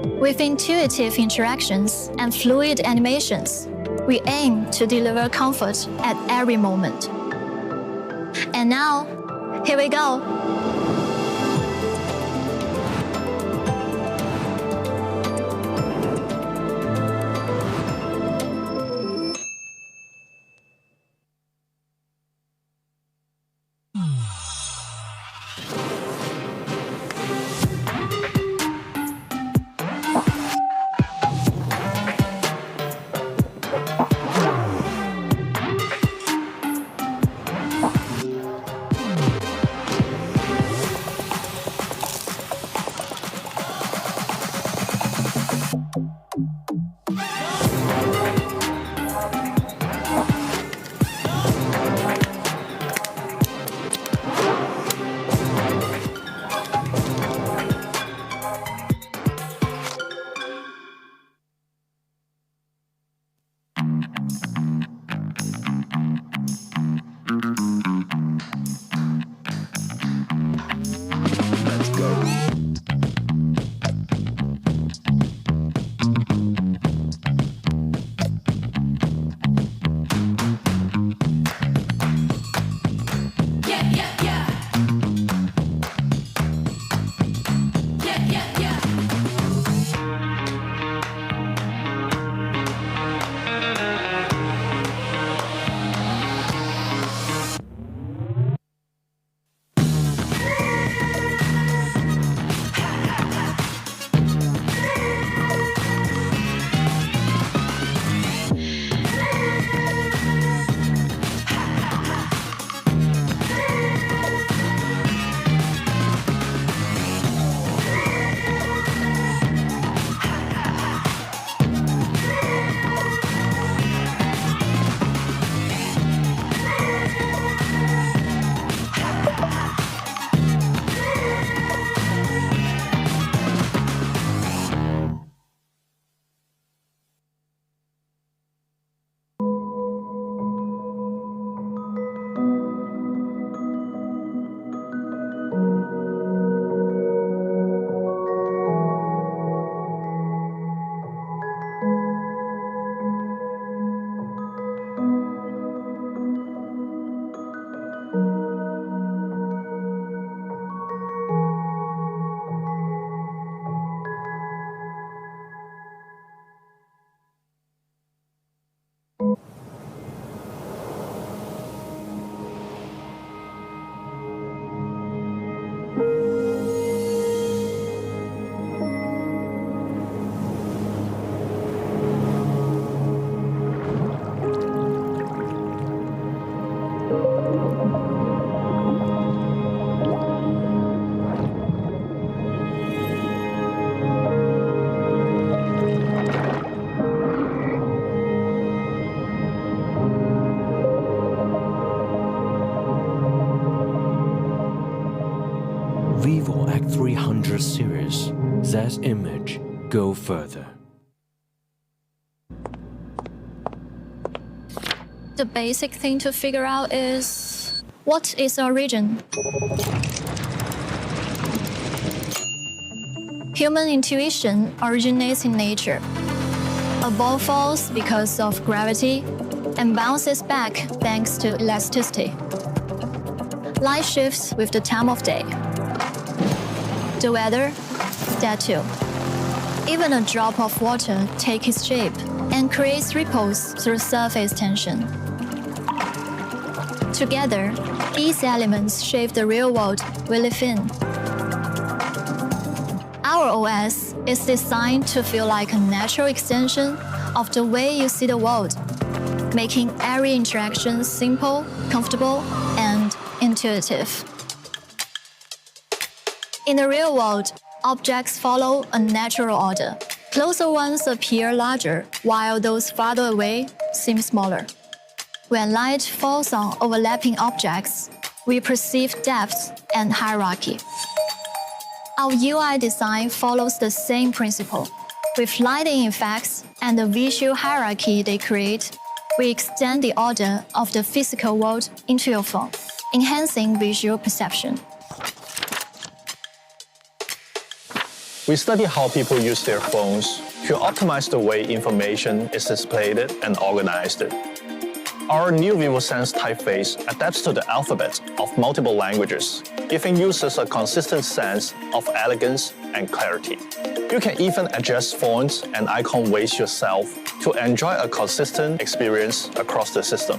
With intuitive interactions and fluid animations, we aim to deliver comfort at every moment. And now, here we go! Vivo X300 series, ZEISS image, go further. The basic thing to figure out is, what is our region? Human intuition originates in nature. A ball falls because of gravity and bounces back thanks to elasticity. Light shifts with the time of day. The weather, that too. Even a drop of water takes its shape and creates ripples through surface tension. Together, these elements shape the real world we live in. Our OS is designed to feel like a natural extension of the way you see the world, making every interaction simple, comfortable, and intuitive. In the real world, objects follow a natural order. Closer ones appear larger, while those farther away seem smaller. When light falls on overlapping objects, we perceive depth and hierarchy. Our UI design follows the same principle. With lighting effects and the visual hierarchy they create, we extend the order of the physical world into your phone, enhancing visual perception. We study how people use their phones to optimize the way information is displayed and organized. Our new Vivo Sans typeface adapts to the alphabet of multiple languages, giving users a consistent sense of elegance and clarity. You can even adjust fonts and icon weights yourself to enjoy a consistent experience across the system.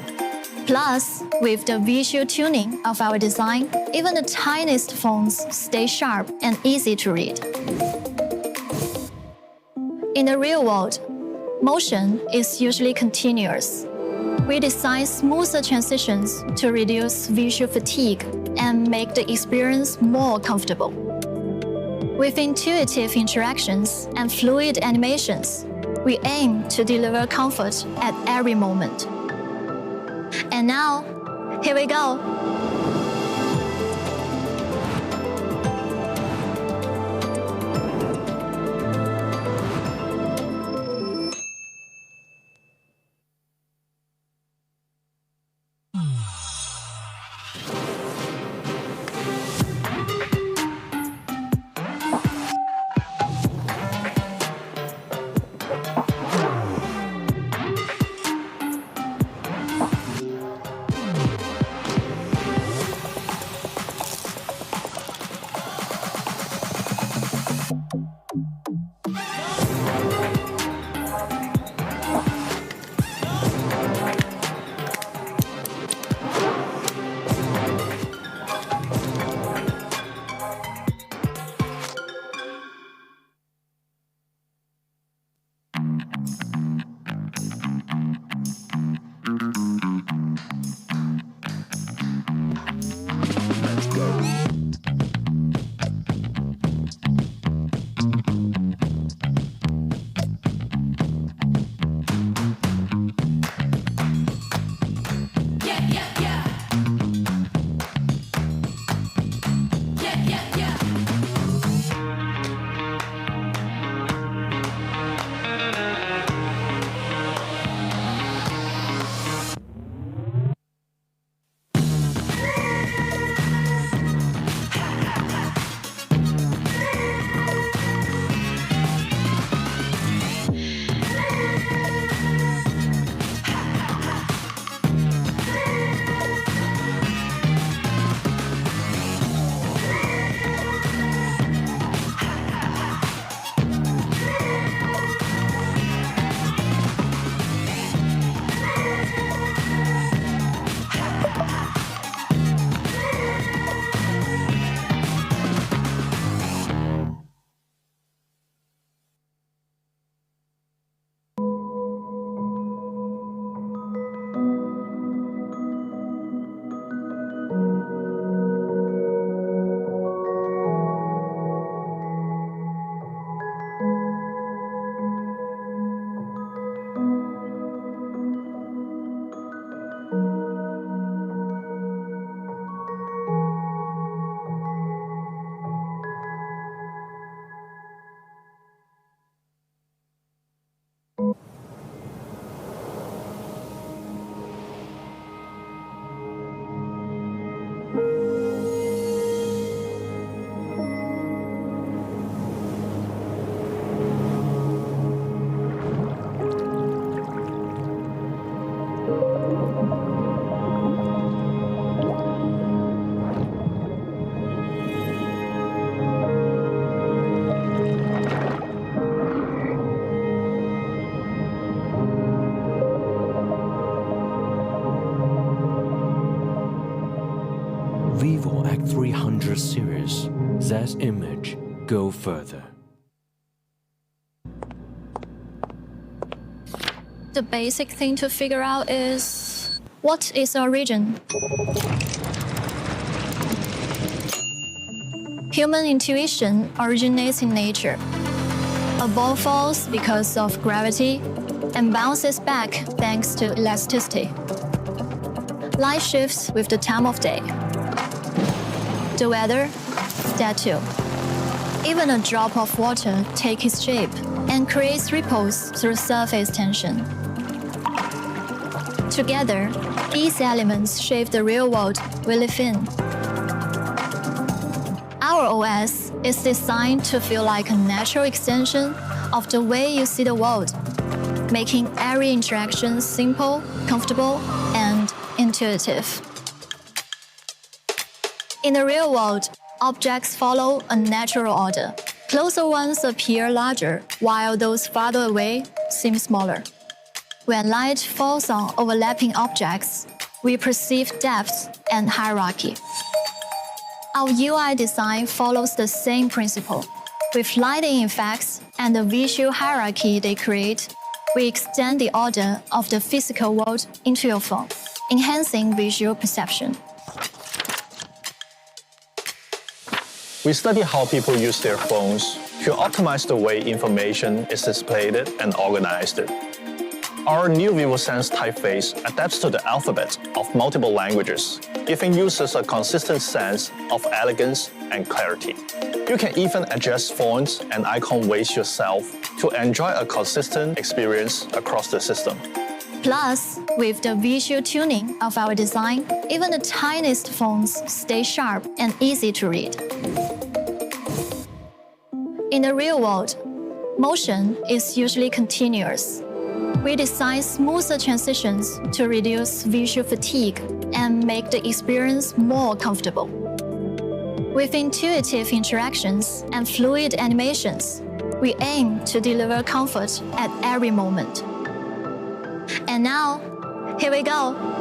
Plus, with the visual tuning of our design, even the tiniest fonts stay sharp and easy to read. In the real world, motion is usually continuous. We design smoother transitions to reduce visual fatigue and make the experience more comfortable. With intuitive interactions and fluid animations, we aim to deliver comfort at every moment. And now, here we go! Vivo X300 series, ZEISS image, go further. The basic thing to figure out is, what is our region? Human intuition originates in nature. A ball falls because of gravity and bounces back thanks to elasticity. Light shifts with the time of day. The weather, that too. Even a drop of water takes its shape and creates ripples through surface tension. Together, these elements shape the real world we live in. Our OS is designed to feel like a natural extension of the way you see the world, making every interaction simple, comfortable, and intuitive. In the real world, objects follow a natural order. Closer ones appear larger, while those farther away seem smaller. When light falls on overlapping objects, we perceive depth and hierarchy. Our UI design follows the same principle. With lighting effects and the visual hierarchy they create, we extend the order of the physical world into your phone, enhancing visual perception. We study how people use their phones to optimize the way information is displayed and organized. Our new vivo Sense typeface adapts to the alphabet of multiple languages, giving users a consistent sense of elegance and clarity. You can even adjust fonts and icon weights yourself to enjoy a consistent experience across the system. Plus, with the visual tuning of our design, even the tiniest fonts stay sharp and easy to read. In the real world, motion is usually continuous. We design smoother transitions to reduce visual fatigue and make the experience more comfortable. With intuitive interactions and fluid animations, we aim to deliver comfort at every moment. And now, here we go!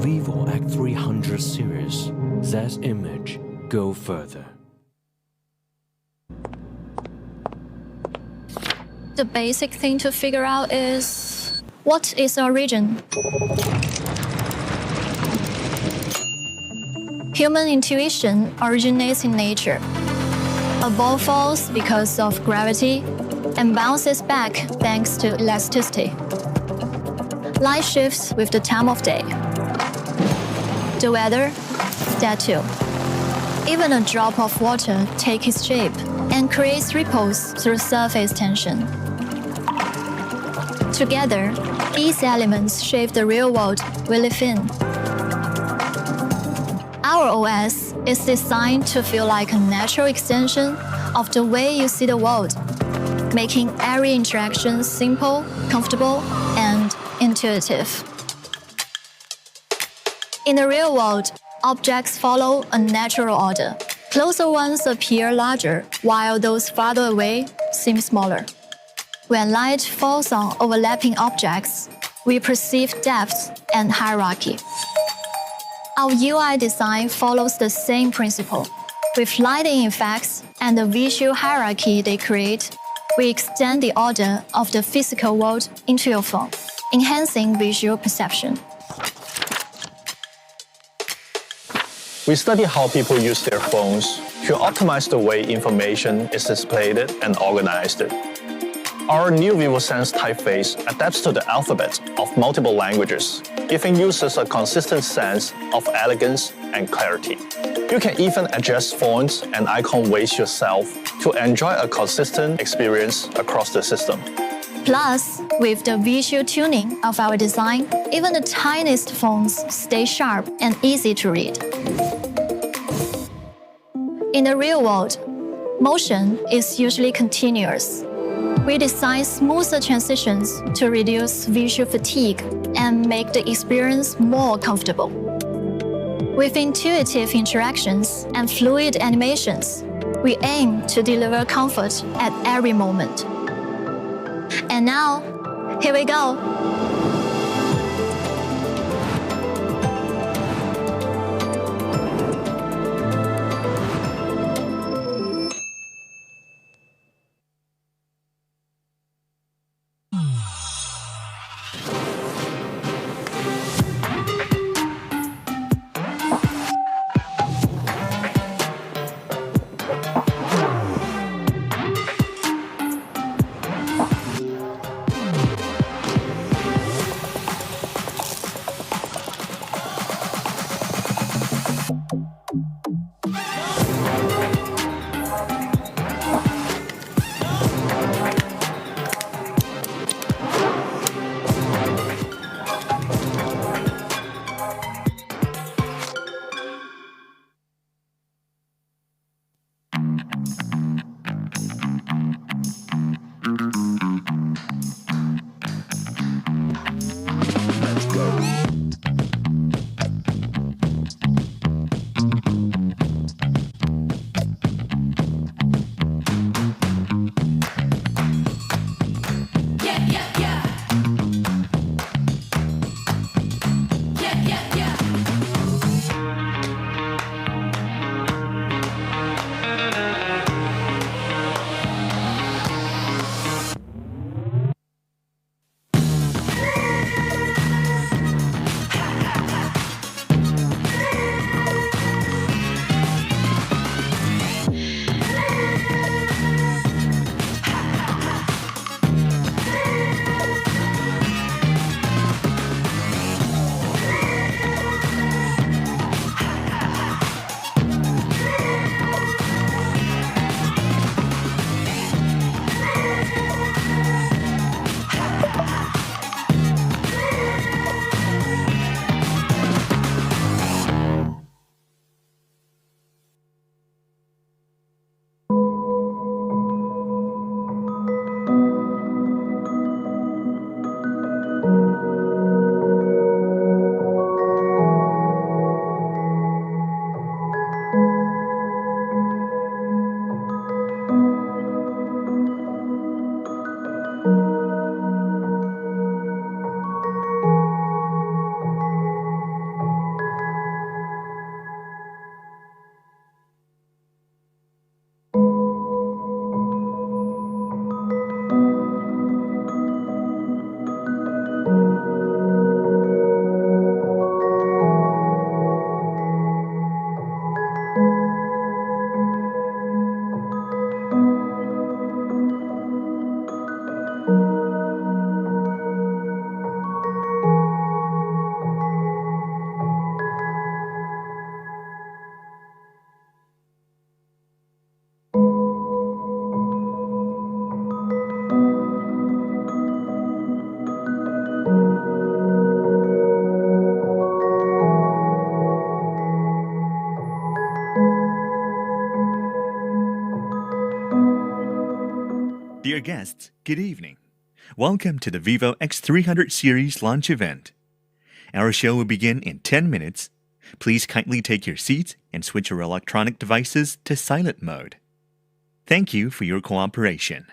Vivo X300 series ZEISS image go further. the basic thing to figure out is what is origin? Human intuition originates in nature. A ball falls because of gravity and bounces back thanks to elasticity. Light shifts with the time of day. The weather, that too. Even a drop of water takes its shape and creates ripples through surface tension. Together, these elements shape the real world we live in. Our OS is designed to feel like a natural extension of the way you see the world, making every interaction simple, comfortable, and intuitive. In the real world, objects follow a natural order. Closer ones appear larger, while those farther away seem smaller. When light falls on overlapping objects, we perceive depth and hierarchy. Our UI design follows the same principle. With lighting effects and the visual hierarchy they create, we extend the order of the physical world into your phone, enhancing visual perception. We study how people use their phones to optimize the way information is displayed and organized. Our new vivo Sense typeface adapts to the alphabet of multiple languages, giving users a consistent sense of elegance and clarity. You can even adjust fonts and icon weights yourself to enjoy a consistent experience across the system. Plus, with the visual tuning of our design, even the tiniest fonts stay sharp and easy to read. In the real world, motion is usually continuous. We design smoother transitions to reduce visual fatigue and make the experience more comfortable. With intuitive interactions and fluid animations, we aim to deliver comfort at every moment. And now, here we go! Dear guests, good evening. Welcome to the Vivo X300 series launch event. Our show will begin in 10 minutes. Please kindly take your seats and switch your electronic devices to silent mode. Thank you for your cooperation.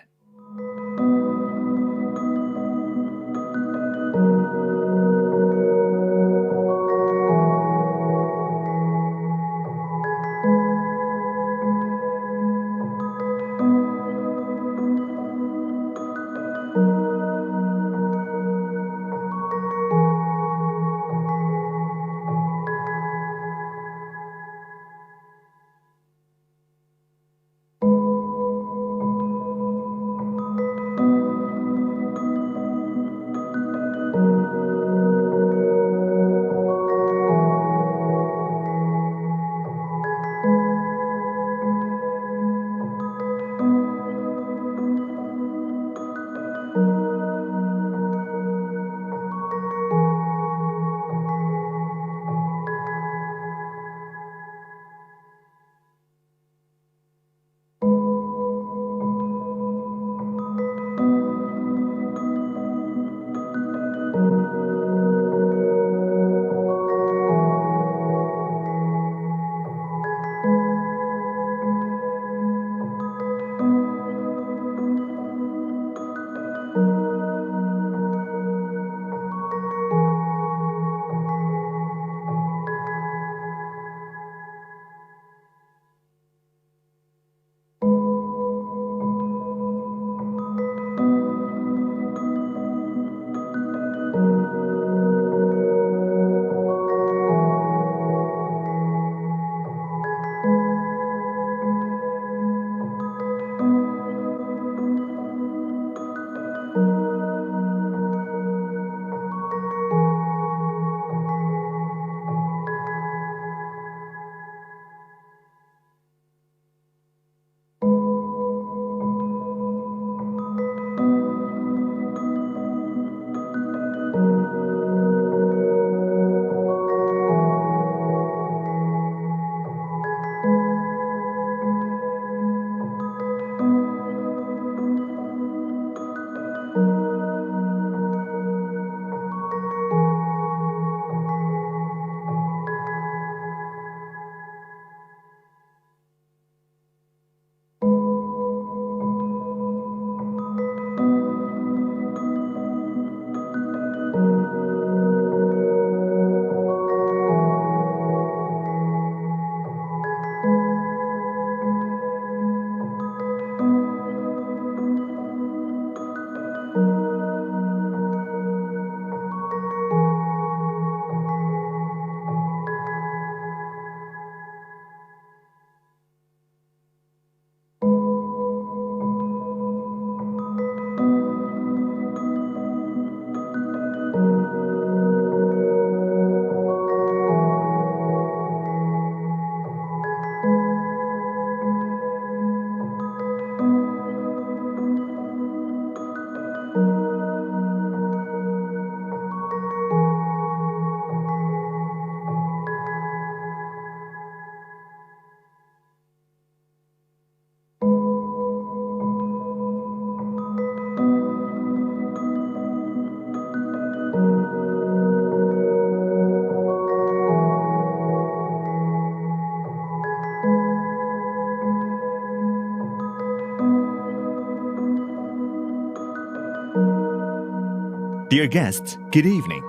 Dear guests, good evening.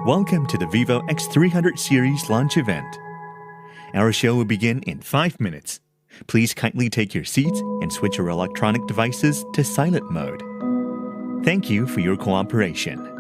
Welcome to the Vivo X300 series launch event. Our show will begin in 5 minutes. Please kindly take your seats and switch your electronic devices to silent mode. Thank you for your cooperation.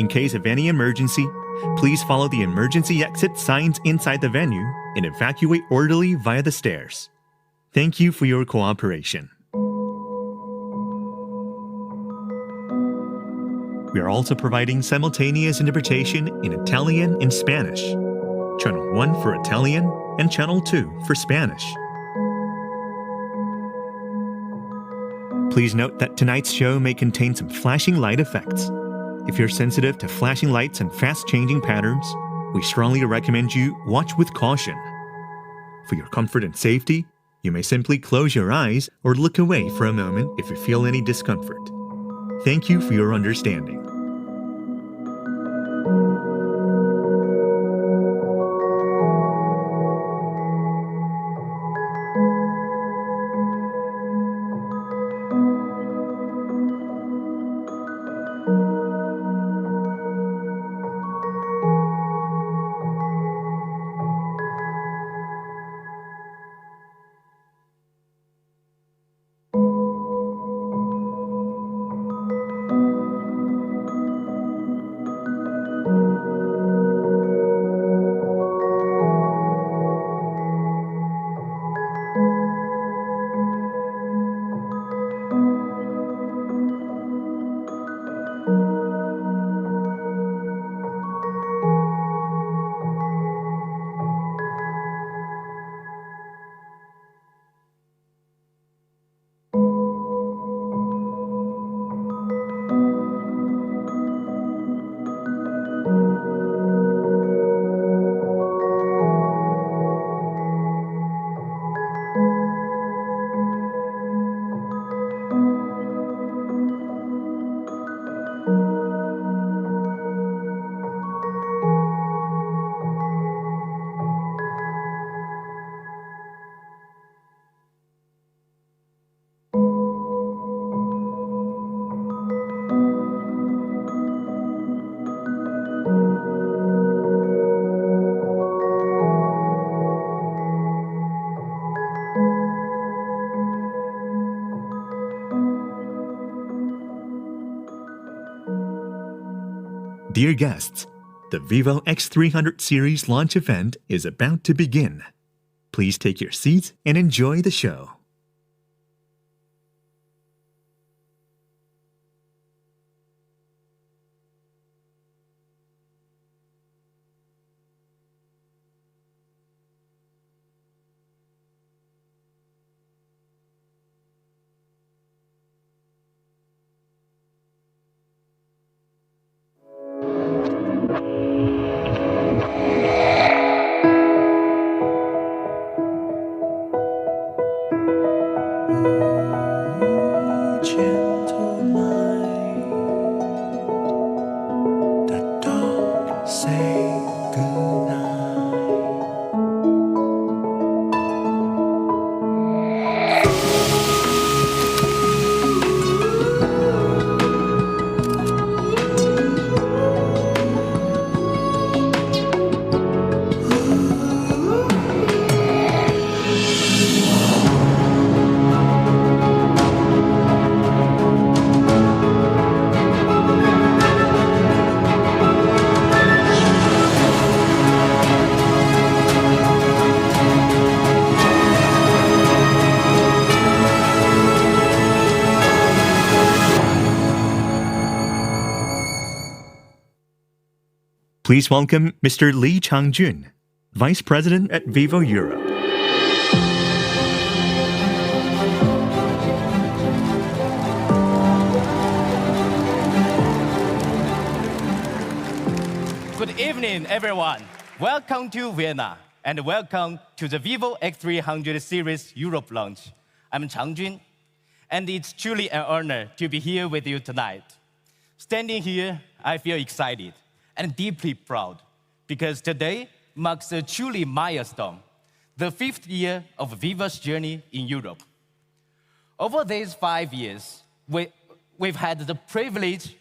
In case of any emergency, please follow the emergency exit signs inside the venue and evacuate orderly via the stairs. Thank you for your cooperation. We are also providing simultaneous interpretation in Italian and Spanish. Channel 1 for Italian and Channel 2 for Spanish. Please note that tonight's show may contain some flashing light effects. If you're sensitive to flashing lights and fast-changing patterns, we strongly recommend you watch with caution. For your comfort and safety, you may simply close your eyes or look away for a moment if you feel any discomfort. Thank you for your understanding. Dear guests, the Vivo X300 series launch event is about to begin. Please take your seats and enjoy the show. Please welcome Mr. Lee Changjun, Vice President at Vivo Europe. Good evening, everyone. Welcome to Vienna, and welcome to the Vivo X300 series Europe launch. I'm Changjun, and it's truly an honor to be here with you tonight. Standing here, I feel excited and deeply proud, because today marks a truly milestone, the 5th year of Vivo's journey in Europe. Over these 5 years, we've had the privilege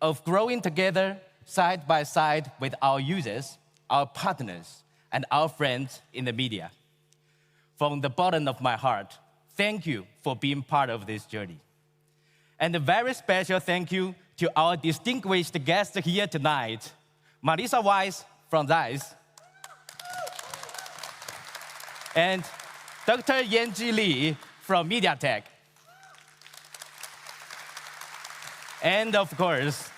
of growing together side by side with our users, our partners, and our friends in the media. From the bottom of my heart, thank you for being part of this journey. And a very special thank you to our distinguished guest here tonight, Marisa Weiss from ZEISS, and Dr. Yanji Li from MediaTek. And of course,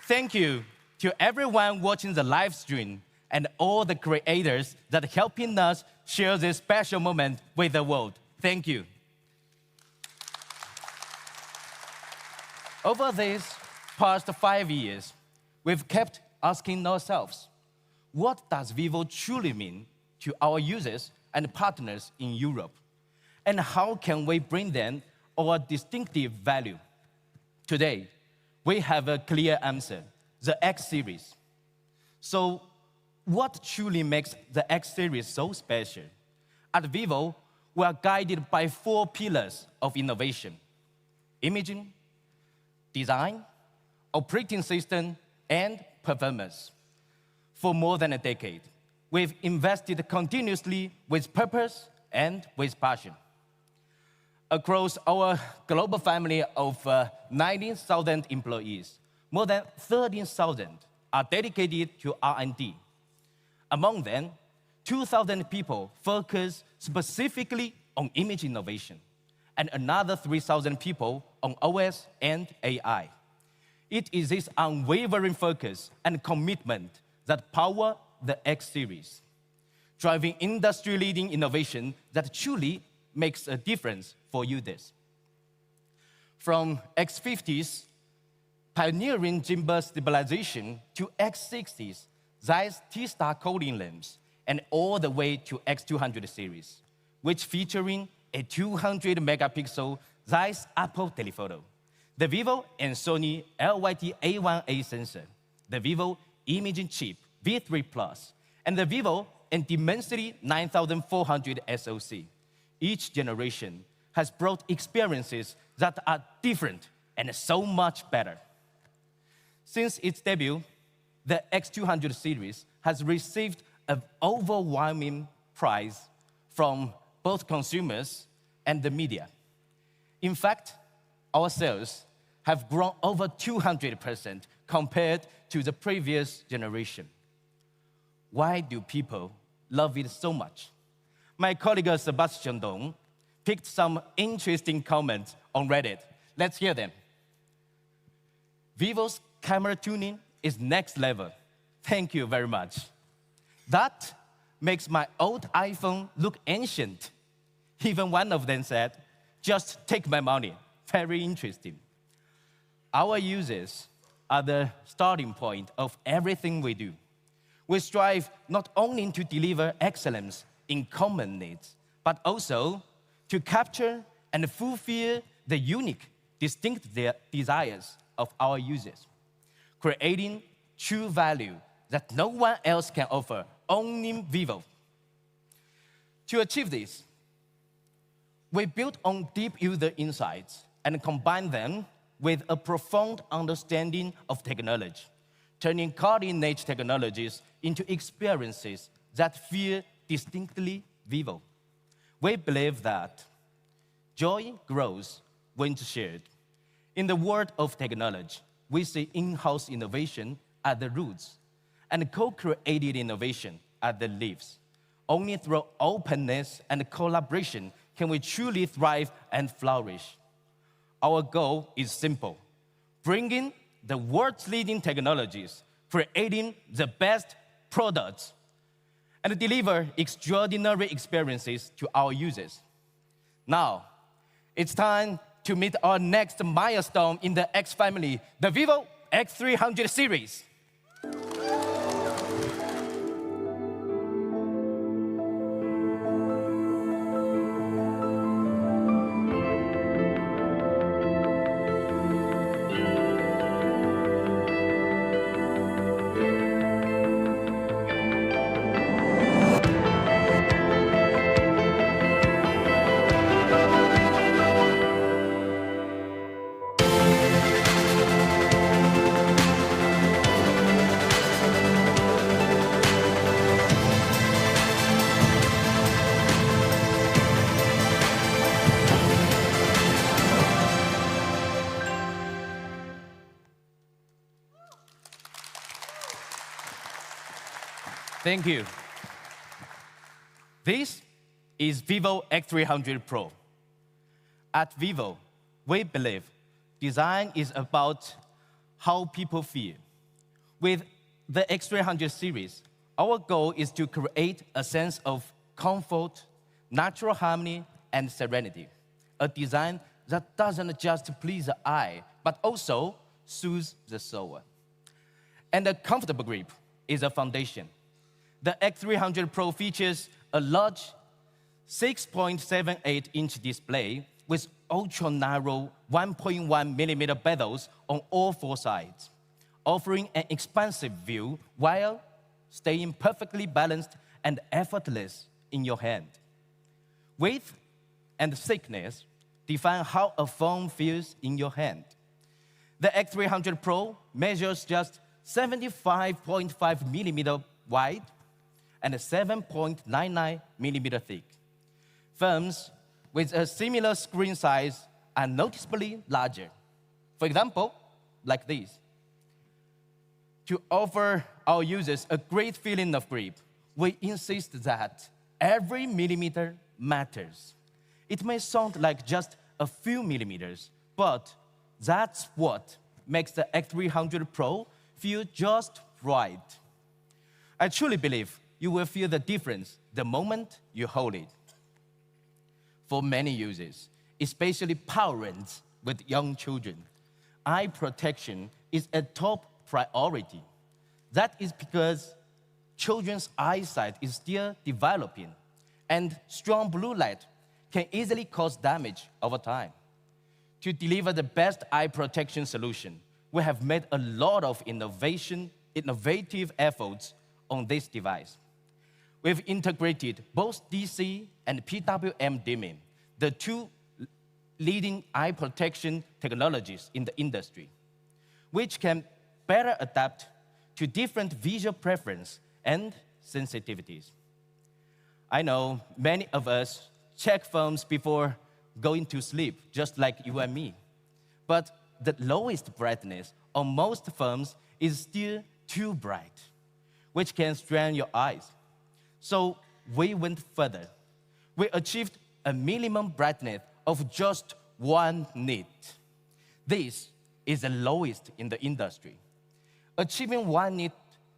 thank you to everyone watching the live stream and all the creators that are helping us share this special moment with the world. Thank you. Over these past 5 years, we've kept asking ourselves, what does Vivo truly mean to our users and partners in Europe? And how can we bring them our distinctive value? Today, we have a clear answer, the X series. So, what truly makes the X series so special? At Vivo, we are guided by 4 pillars of innovation: imaging, design, operating system, and performance. For more than a decade, we've invested continuously with purpose and with passion. Across our global family of 19,000 employees, more than 13,000 are dedicated to R&D. Among them, 2,000 people focus specifically on image innovation, and another 3,000 people on OS and AI. It is this unwavering focus and commitment that power the X series, driving industry-leading innovation that truly makes a difference for users. From X50's pioneering gimbal stabilization to X60's ZEISS T-Star coding lamps, and all the way to X200 series, which featuring a 200 megapixel ZEISS Apple telephoto, the Vivo and Sony LYT A1A sensor, the Vivo imaging chip V3 Plus, and the Vivo and Dimensity 9400 SoC. Each generation has brought experiences that are different and so much better. Since its debut, the X200 series has received an overwhelming praise from both consumers and the media. In fact, our sales have grown over 200% compared to the previous generation. Why do people love it so much? My colleague Sebastian Dong picked some interesting comments on Reddit. Let's hear them. Vivo's camera tuning is next level. Thank you very much. That makes my old iPhone look ancient. Even one of them said, just take my money. Very interesting. Our users are the starting point of everything we do. We strive not only to deliver excellence in common needs, but also to capture and fulfill the unique, distinct desires of our users, creating true value that no one else can offer, only Vivo. To achieve this, we built on deep user insights and combined them with a profound understanding of technology, turning cutting-edge technologies into experiences that feel distinctly Vivo. We believe that joy grows when shared. In the world of technology, we see in-house innovation at the roots and co-created innovation at the leaves. Only through openness and collaboration can we truly thrive and flourish. Our goal is simple: bringing the world's leading technologies, creating the best products, and deliver extraordinary experiences to our users. Now, it's time to meet our next milestone in the X family, the Vivo X300 series. Thank you. This is Vivo X300 Pro. At Vivo, we believe design is about how people feel. With the X300 series, our goal is to create a sense of comfort, natural harmony, and serenity. A design that doesn't just please the eye, but also soothes the soul. And a comfortable grip is a foundation. The X300 Pro features a large 6.78-inch display with ultra-narrow 1.1 millimeter bezels on all four sides, offering an expansive view while staying perfectly balanced and effortless in your hand. Width and thickness define how a phone feels in your hand. The X300 Pro measures just 75.5 millimeter wide and 7.99 millimeter thick. Phones with a similar screen size are noticeably larger. For example, like this. To offer our users a great feeling of grip, we insist that every millimeter matters. It may sound like just a few millimeters, but that's what makes the X300 Pro feel just right. I truly believe you will feel the difference the moment you hold it. For many users, especially parents with young children, eye protection is a top priority. That is because children's eyesight is still developing, and strong blue light can easily cause damage over time. To deliver the best eye protection solution, we have made a lot of innovative efforts on this device. We've integrated both DC and PWM dimming, the two leading eye protection technologies in the industry, which can better adapt to different visual preference and sensitivities. I know many of us check phones before going to sleep, just like you and me. But the lowest brightness on most phones is still too bright, which can strain your eyes. So we went further. We achieved a minimum brightness of just 1 nit. This is the lowest in the industry. Achieving 1 nit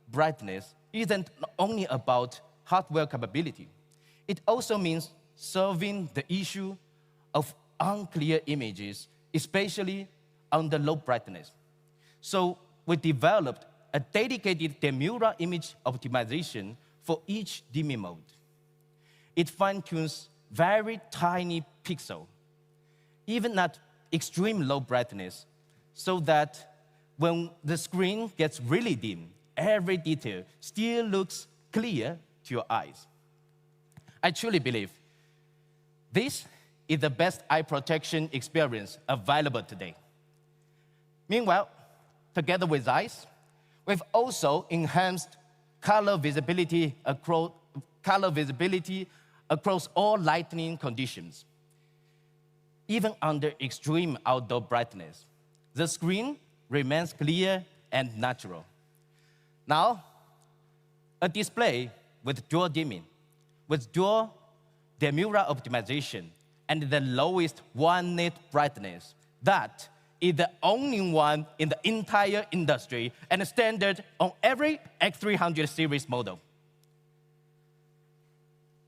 brightness isn't only about hardware capability. It also means solving the issue of unclear images, especially under low brightness. So we developed a dedicated Demura image optimization for each dimming mode. It fine-tunes very tiny pixels, even at extreme low brightness, so that when the screen gets really dim, every detail still looks clear to your eyes. I truly believe this is the best eye protection experience available today. Meanwhile, together with ZEISS, we've also enhanced color visibility across all lighting conditions. Even under extreme outdoor brightness, the screen remains clear and natural. Now, a display with dual dimming, with dual Demura optimization, and the lowest 1 nit brightness. That is the only one in the entire industry and standard on every X300 series model.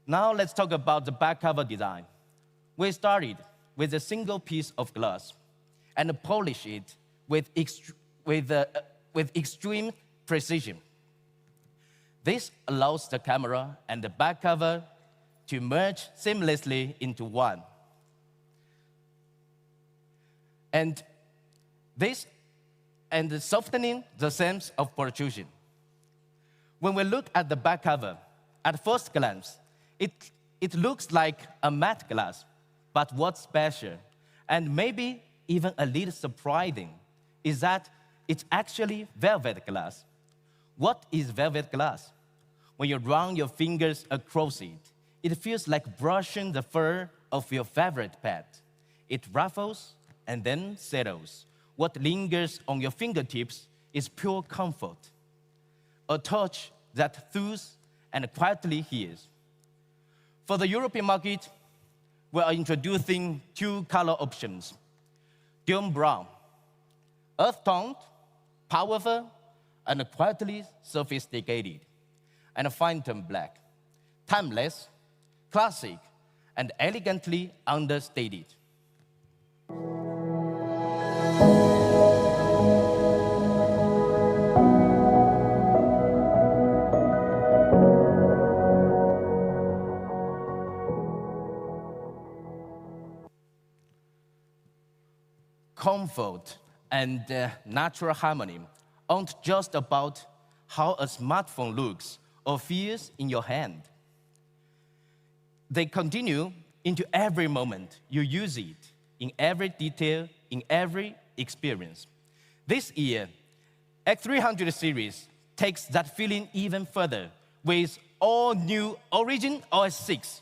Now let's talk about the back cover design. We started with a single piece of glass and polished it with extreme precision. This allows the camera and the back cover to merge seamlessly into one. And softening the sense of protrusion. When we look at the back cover, at first glance, it looks like a matte glass. But what's special, and maybe even a little surprising, is that it's actually velvet glass. What is velvet glass? When you run your fingers across it, it feels like brushing the fur of your favorite pet. It ruffles and then settles. What lingers on your fingertips is pure comfort. A touch that soothes and quietly hears. For the European market, we are introducing two color options: Dune Brown, earth-toned, powerful, and quietly sophisticated, and Phantom Black, timeless, classic, and elegantly understated. Comfort and natural harmony aren't just about how a smartphone looks or feels in your hand. They continue into every moment you use it, in every detail, in every experience. This year, X300 series takes that feeling even further with all new Origin OS 6.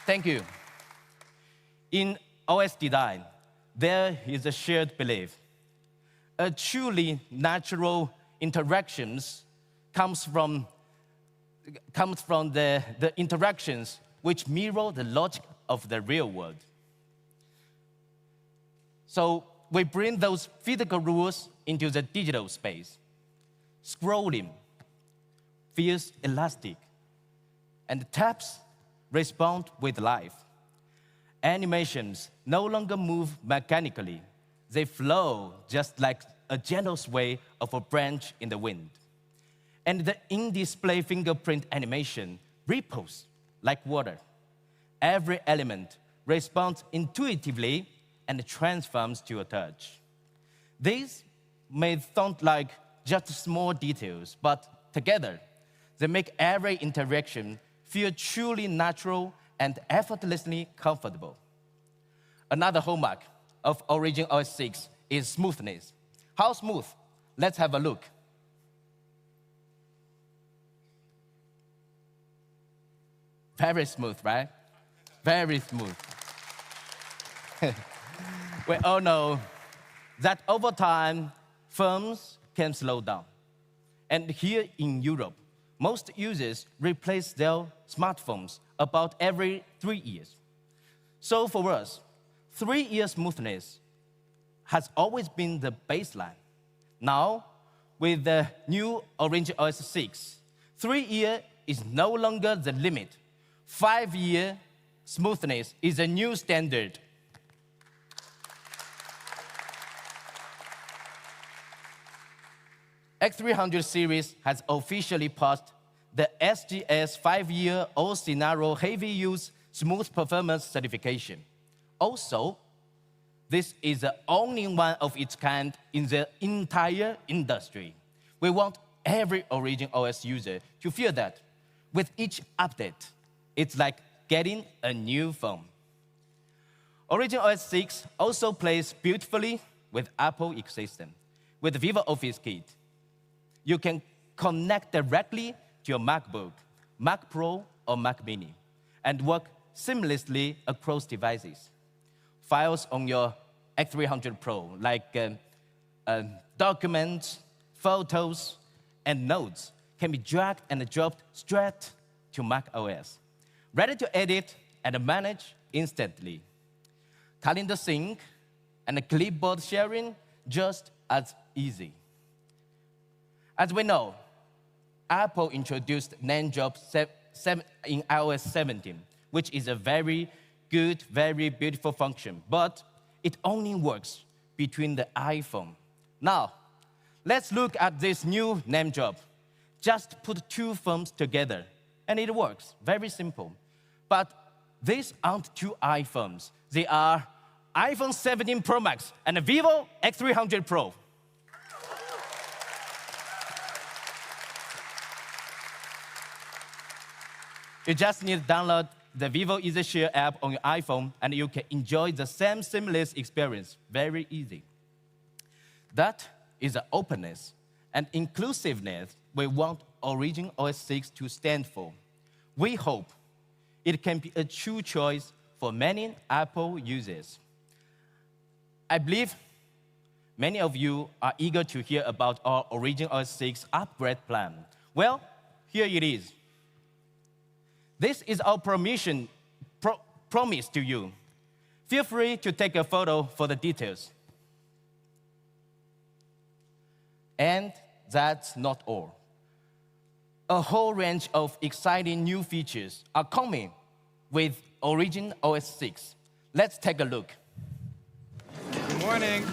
Thank you. In OS design, there is a shared belief. A truly natural interactions comes from the interactions which mirror the logic of the real world. So we bring those physical rules into the digital space. Scrolling feels elastic, and taps respond with life. Animations no longer move mechanically. They flow just like a gentle sway of a branch in the wind. And the in-display fingerprint animation ripples like water. Every element responds intuitively and transforms to a touch. These may sound like just small details, but together, they make every interaction feel truly natural and effortlessly comfortable. Another hallmark of Origin OS 6 is smoothness. How smooth? Let's have a look. Very smooth, right? Very smooth. We all know that over time, phones can slow down. And here in Europe, most users replace their smartphones about every 3 years. So for us, 3-year smoothness has always been the baseline. Now, with the new Origin OS 6, 3-year is no longer the limit. 5-year smoothness is a new standard. X300 series has officially passed the SGS 5-year all-scenario heavy use smooth performance certification. Also, this is the only one of its kind in the entire industry. We want every Origin OS user to feel that with each update, it's like getting a new phone. Origin OS 6 also plays beautifully with Apple ecosystem. With Vivo Office Kit, you can connect directly to your MacBook, Mac Pro, or Mac Mini, and work seamlessly across devices. Files on your X300 Pro, like documents, photos, and notes, can be dragged and dropped straight to Mac OS, ready to edit and manage instantly. Calendar sync and clipboard sharing just as easy. As we know, Apple introduced name drop in iOS 17, which is a very good, very beautiful function, but it only works between the iPhone. Now, let's look at this new name drop. Just put two phones together, and it works. Very simple. But these aren't two iPhones. They are iPhone 17 Pro Max and a Vivo X300 Pro. You just need to download the Vivo Easy Share app on your iPhone, and you can enjoy the same seamless experience. Very easy. That is the openness and inclusiveness we want Origin OS 6 to stand for. We hope it can be a true choice for many Apple users. I believe Many of you are eager to hear about our Origin OS 6 upgrade plan. Well, here it is. This is our promise to you. Feel free to take a photo for the details. And that's not all. A whole range of exciting new features are coming with Origin OS 6. Let's take a look. Good morning.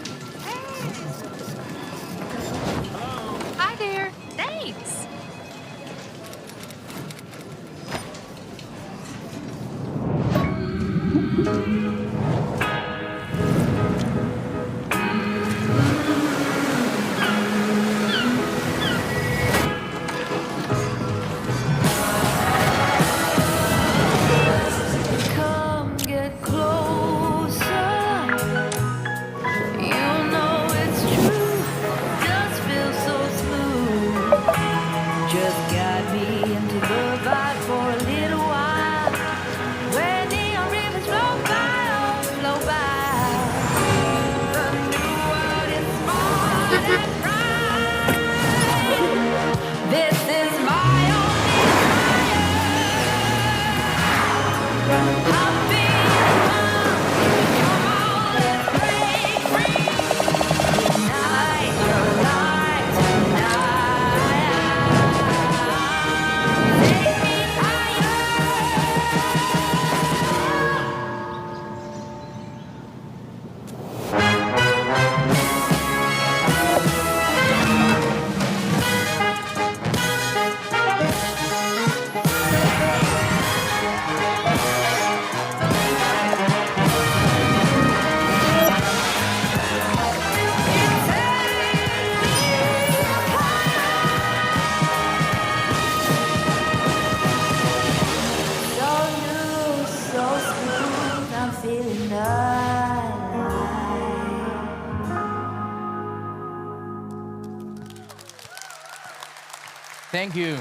Hi there. Thanks. Come get closer. You know it's true. Just feel so smooth. Just guide me into the vibe for a little while. Where neon rivers flow by, oh, flow by. The new world is smart and bright. This is my only desire. I'm feeling hungry. Come on, let's break free. Tonight, tonight, tonight. Take me higher. So new, so smooth, I'm feeling alive. Thank you.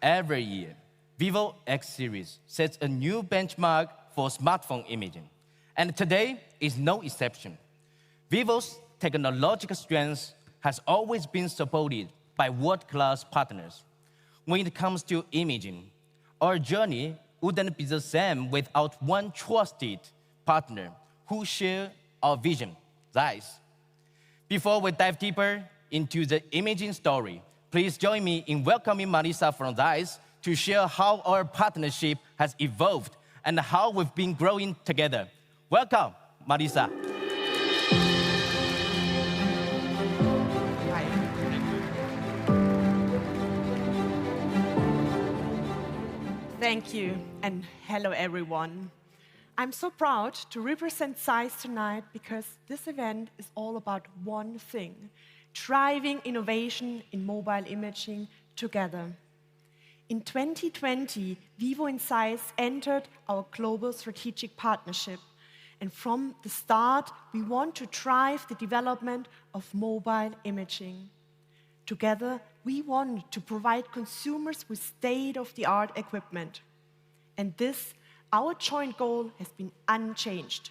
Every year, Vivo X series sets a new benchmark for smartphone imaging. And today is no exception. Vivo's technological strength has always been supported by world-class partners. When it comes to imaging, our journey wouldn't be the same without one trusted partner who share our vision, ZEISS. Before we dive deeper into the imaging story, please join me in welcoming Marisa from ZEISS to share how our partnership has evolved and how we've been growing together. Welcome, Marisa. Thank you, and hello everyone. I'm so proud to represent ZEISS tonight because this event is all about one thing: driving innovation in mobile imaging together. In 2020, Vivo and ZEISS entered our global strategic partnership. And from the start, we want to drive the development of mobile imaging. Together, we want to provide consumers with state-of-the-art equipment. And this, our joint goal, has been unchanged.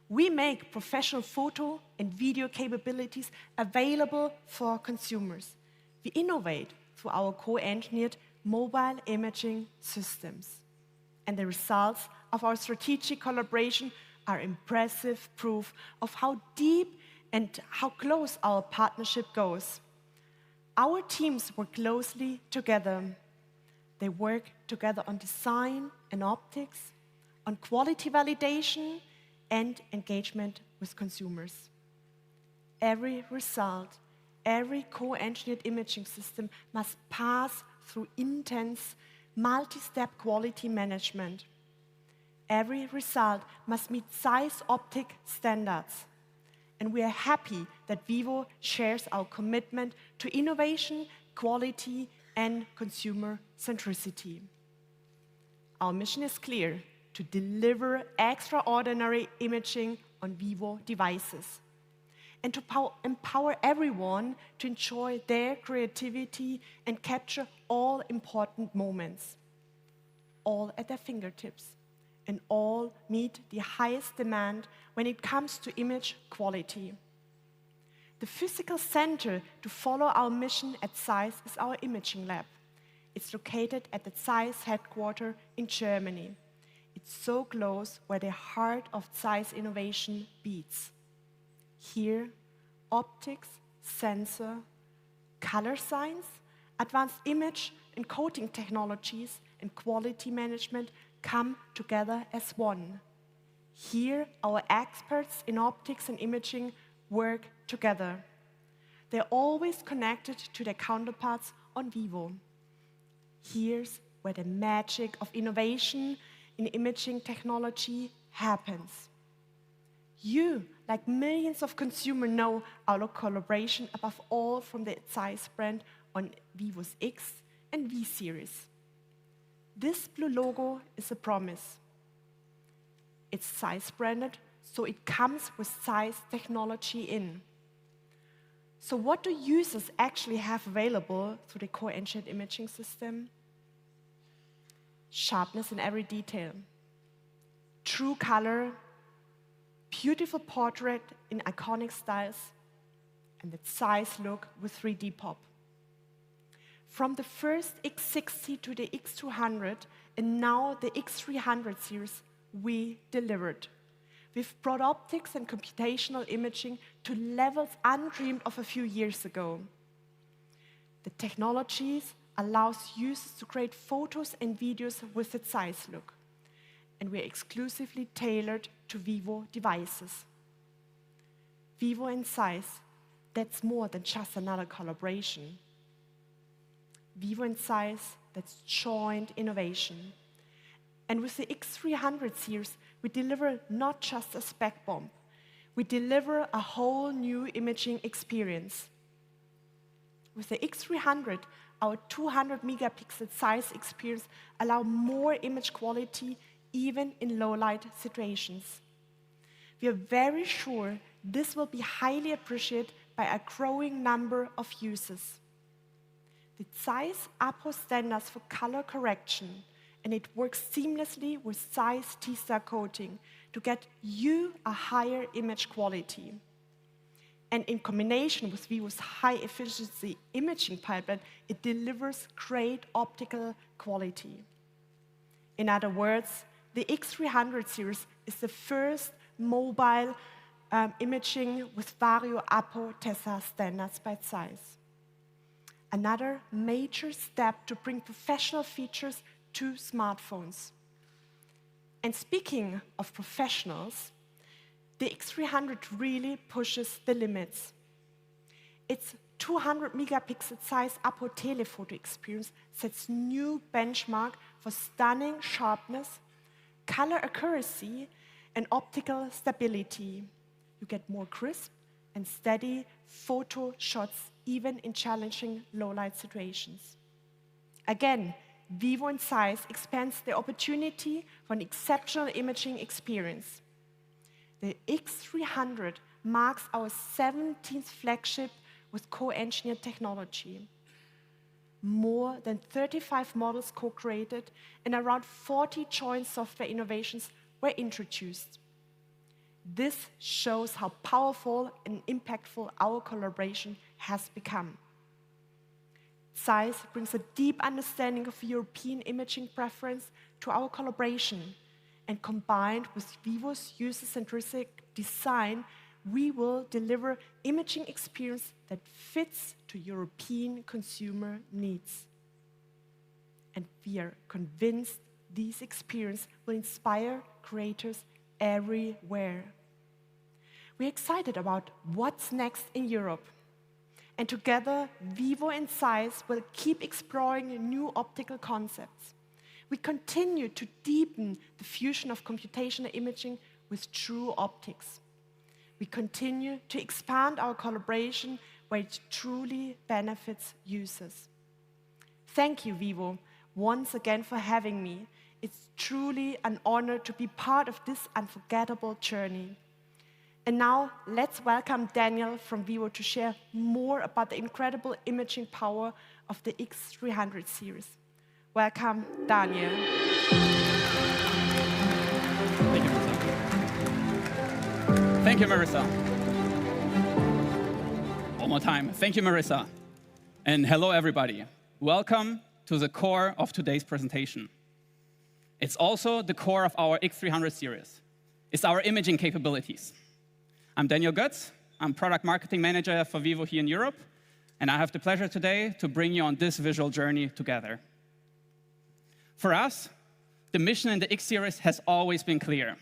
We make professional photo and video capabilities available for consumers. We innovate through our co-engineered mobile imaging systems. And the results of our strategic collaboration are impressive proof of how deep and how close our partnership goes. Our teams work closely together. They work together on design and optics, on quality validation, and engagement with consumers. Every result, every co-engineered imaging system must pass through intense, multi-step quality management. Every result must meet ZEISS optic standards. And we are happy that Vivo shares our commitment to innovation, quality, and consumer centricity. Our mission is clear: to deliver extraordinary imaging on Vivo devices and to empower everyone to enjoy their creativity and capture all important moments, all at their fingertips. and all meet the highest demand when it comes to image quality. The physical center to follow our mission at ZEISS is our imaging lab. It's located at the ZEISS headquarters in Germany. It's so close where the heart of ZEISS innovation beats. Here, optics, sensor, color science, advanced image and coating technologies, and quality management come together as one. Here, our experts in optics and imaging work together. They're always connected to their counterparts on vivo. Here's where the magic of innovation in imaging technology happens. You, like millions of consumers, know our collaboration above all from the ZEISS brand on Vivo's X and V series. This blue logo is a promise. It's ZEISS branded, so it comes with ZEISS technology in. So what do users actually have available through the co-engineered imaging system? Sharpness in every detail, true color, beautiful portrait in iconic styles, and the ZEISS look with 3D pop. From the first X300 to the X200 and now the X300 series, we delivered. We've brought optics and computational imaging to levels undreamed of a few years ago. The technologies allows users to create photos and videos with the ZEISS look, and we're exclusively tailored to Vivo devices. Vivo and ZEISS, that's more than just another collaboration. Vivo and ZEISS, that's joint innovation. And with the X300 series, we deliver not just a spec bomb, we deliver a whole new imaging experience. With the X300, our 200 megapixel ZEISS experience allows more image quality even in low light situations. We are very sure this will be highly appreciated by a growing number of users. The ZEISS upholds standards for color correction, and it works seamlessly with ZEISS T-star coating to get you a higher image quality. And in combination with Vivo's high-efficiency imaging pipeline, it delivers great optical quality. In other words, the X300 series is the first mobile imaging with Vario Apo Tessar standards by ZEISS. Another major step to bring professional features to smartphones. And speaking of professionals, the X300 really pushes the limits. Its 200 megapixel ZEISS Apo telephoto experience sets new benchmark for stunning sharpness, color accuracy, and optical stability. You get more crisp and steady photo shots even in challenging low-light situations. Again, Vivo and ZEISS expands the opportunity for an exceptional imaging experience. The X300 marks our 17th flagship with co-engineered technology. More than 35 models co-created and around 40 joint software innovations were introduced. This shows how powerful and impactful our collaboration has become. ZEISS brings a deep understanding of European imaging preference to our collaboration, and combined with Vivo's user-centric design, we will deliver imaging experience that fits to European consumer needs. And we are convinced these experiences will inspire creators everywhere. We're excited about what's next in Europe. And together, Vivo and ZEISS will keep exploring new optical concepts. We continue to deepen the fusion of computational imaging with true optics. We continue to expand our collaboration where it truly benefits users. Thank you, Vivo, once again for having me. It's truly an honor to be part of this unforgettable journey. And now, let's welcome Daniel from Vivo to share more about the incredible imaging power of the X300 series. Welcome, Daniel. Thank you, Marissa. One more time. Thank you, Marissa. And hello, everybody. Welcome to the core of today's presentation. It's also the core of our X300 series. It's our imaging capabilities. I'm Daniel Götz. I'm Product Marketing Manager for Vivo here in Europe. And I have the pleasure today to bring you on this visual journey together. For us, the mission in the X series has always been clear.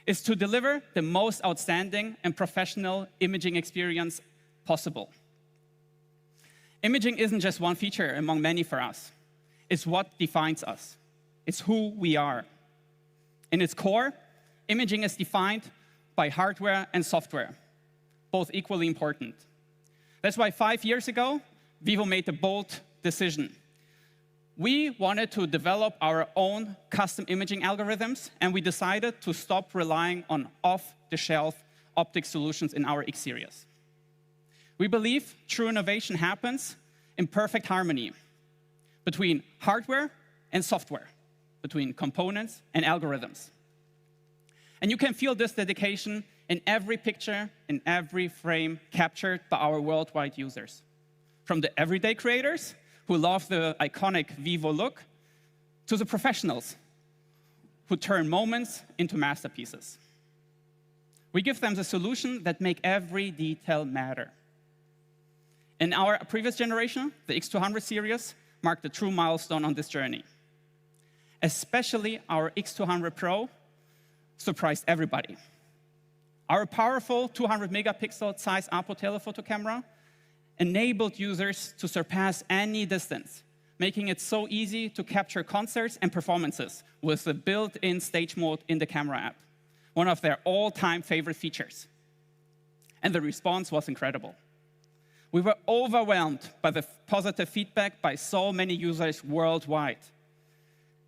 It's to deliver the most outstanding and professional imaging experience possible. Imaging isn't just one feature among many for us. It's what defines us. It's who we are. In its core, imaging is defined by hardware and software, both equally important. That's why 5 years ago, Vivo made the bold decision. We wanted to develop our own custom imaging algorithms, and we decided to stop relying on off-the-shelf optics solutions in our X series. We believe true innovation happens in perfect harmony between hardware and software, between components and algorithms. And you can feel this dedication in every picture, in every frame captured by our worldwide users. From the everyday creators who love the iconic Vivo look, to the professionals who turn moments into masterpieces. We give them the solution that make every detail matter. In our previous generation, the X200 series marked a true milestone on this journey. Especially our X200 Pro surprised everybody. Our powerful 200 megapixel size Apo telephoto camera enabled users to surpass any distance, making it so easy to capture concerts and performances with the built-in stage mode in the camera app, one of their all-time favorite features. And the response was incredible. We were overwhelmed by the positive feedback by so many users worldwide.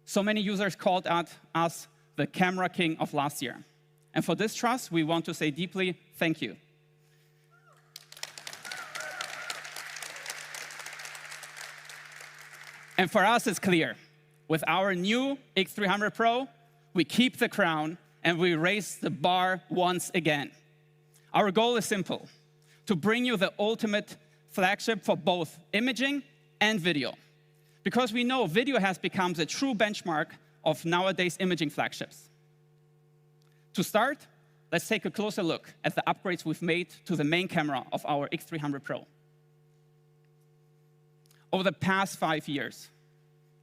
So many users called out us the camera king of last year. And for this trust, we want to say deeply thank you. And for us, it's clear. With our new X300 Pro, we keep the crown and we raise the bar once again. Our goal is simple, to bring you the ultimate flagship for both imaging and video. Because we know video has become the true benchmark of nowadays imaging flagships. To start, let's take a closer look at the upgrades we've made to the main camera of our X300 Pro. Over the past 5 years,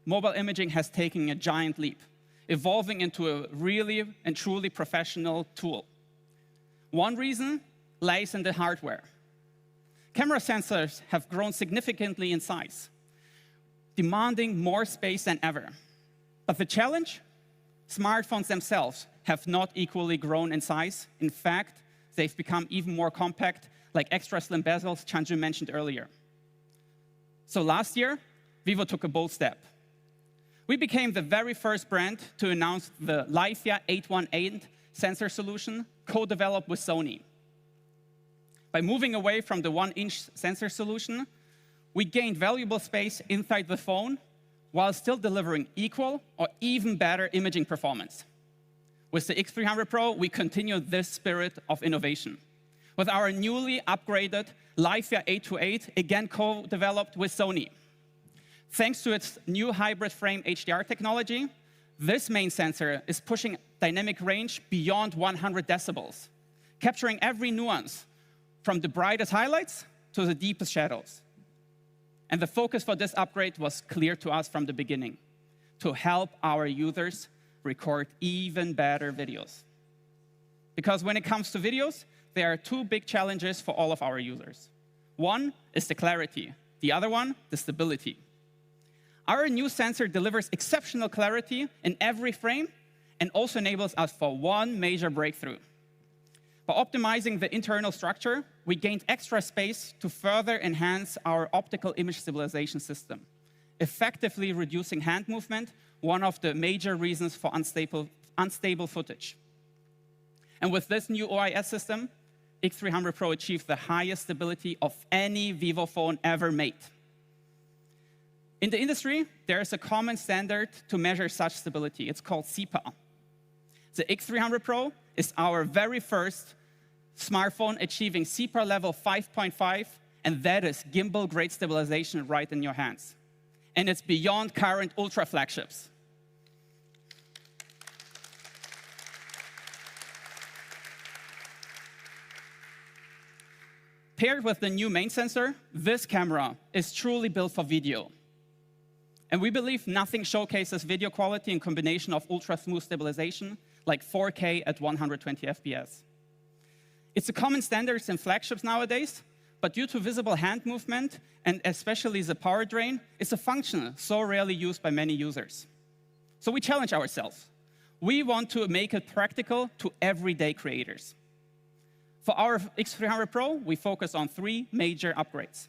mobile imaging has taken a giant leap, evolving into a really and truly professional tool. One reason lies in the hardware. Camera sensors have grown significantly in size, demanding more space than ever. But the challenge? Smartphones themselves have not equally grown in size. In fact, they've become even more compact, like extra slim bezels Changjun mentioned earlier. So last year, Vivo took a bold step. We became the very first brand to announce the Lifia 818 sensor solution, co-developed with Sony. By moving away from the 1-inch sensor solution, we gained valuable space inside the phone while still delivering equal or even better imaging performance. With the X300 Pro, we continue this spirit of innovation. With our newly upgraded Lifia 828, again co-developed with Sony. Thanks to its new hybrid frame HDR technology, this main sensor is pushing dynamic range beyond 100 decibels, capturing every nuance from the brightest highlights to the deepest shadows. And the focus for this upgrade was clear to us from the beginning, to help our users record even better videos. Because when it comes to videos, there are two big challenges for all of our users. One is the clarity, the other one, the stability. Our new sensor delivers exceptional clarity in every frame and also enables us for one major breakthrough. By optimizing the internal structure, we gained extra space to further enhance our optical image stabilization system, effectively reducing hand movement, one of the major reasons for unstable footage. And with this new OIS system, X300 Pro achieved the highest stability of any Vivo phone ever made. In the industry, there is a common standard to measure such stability. It's called CPA. The X300 Pro is our very first smartphone achieving CPR level 5.5, and that is gimbal-grade stabilization right in your hands. And it's beyond current ultra flagships. Paired with the new main sensor, this camera is truly built for video. And we believe nothing showcases video quality in combination of ultra-smooth stabilization like 4K at 120 FPS. It's a common standard in flagships nowadays, but due to visible hand movement and especially the power drain, it's a function so rarely used by many users. So we challenge ourselves. We want to make it practical to everyday creators. For our X300 Pro, we focus on 3 major upgrades.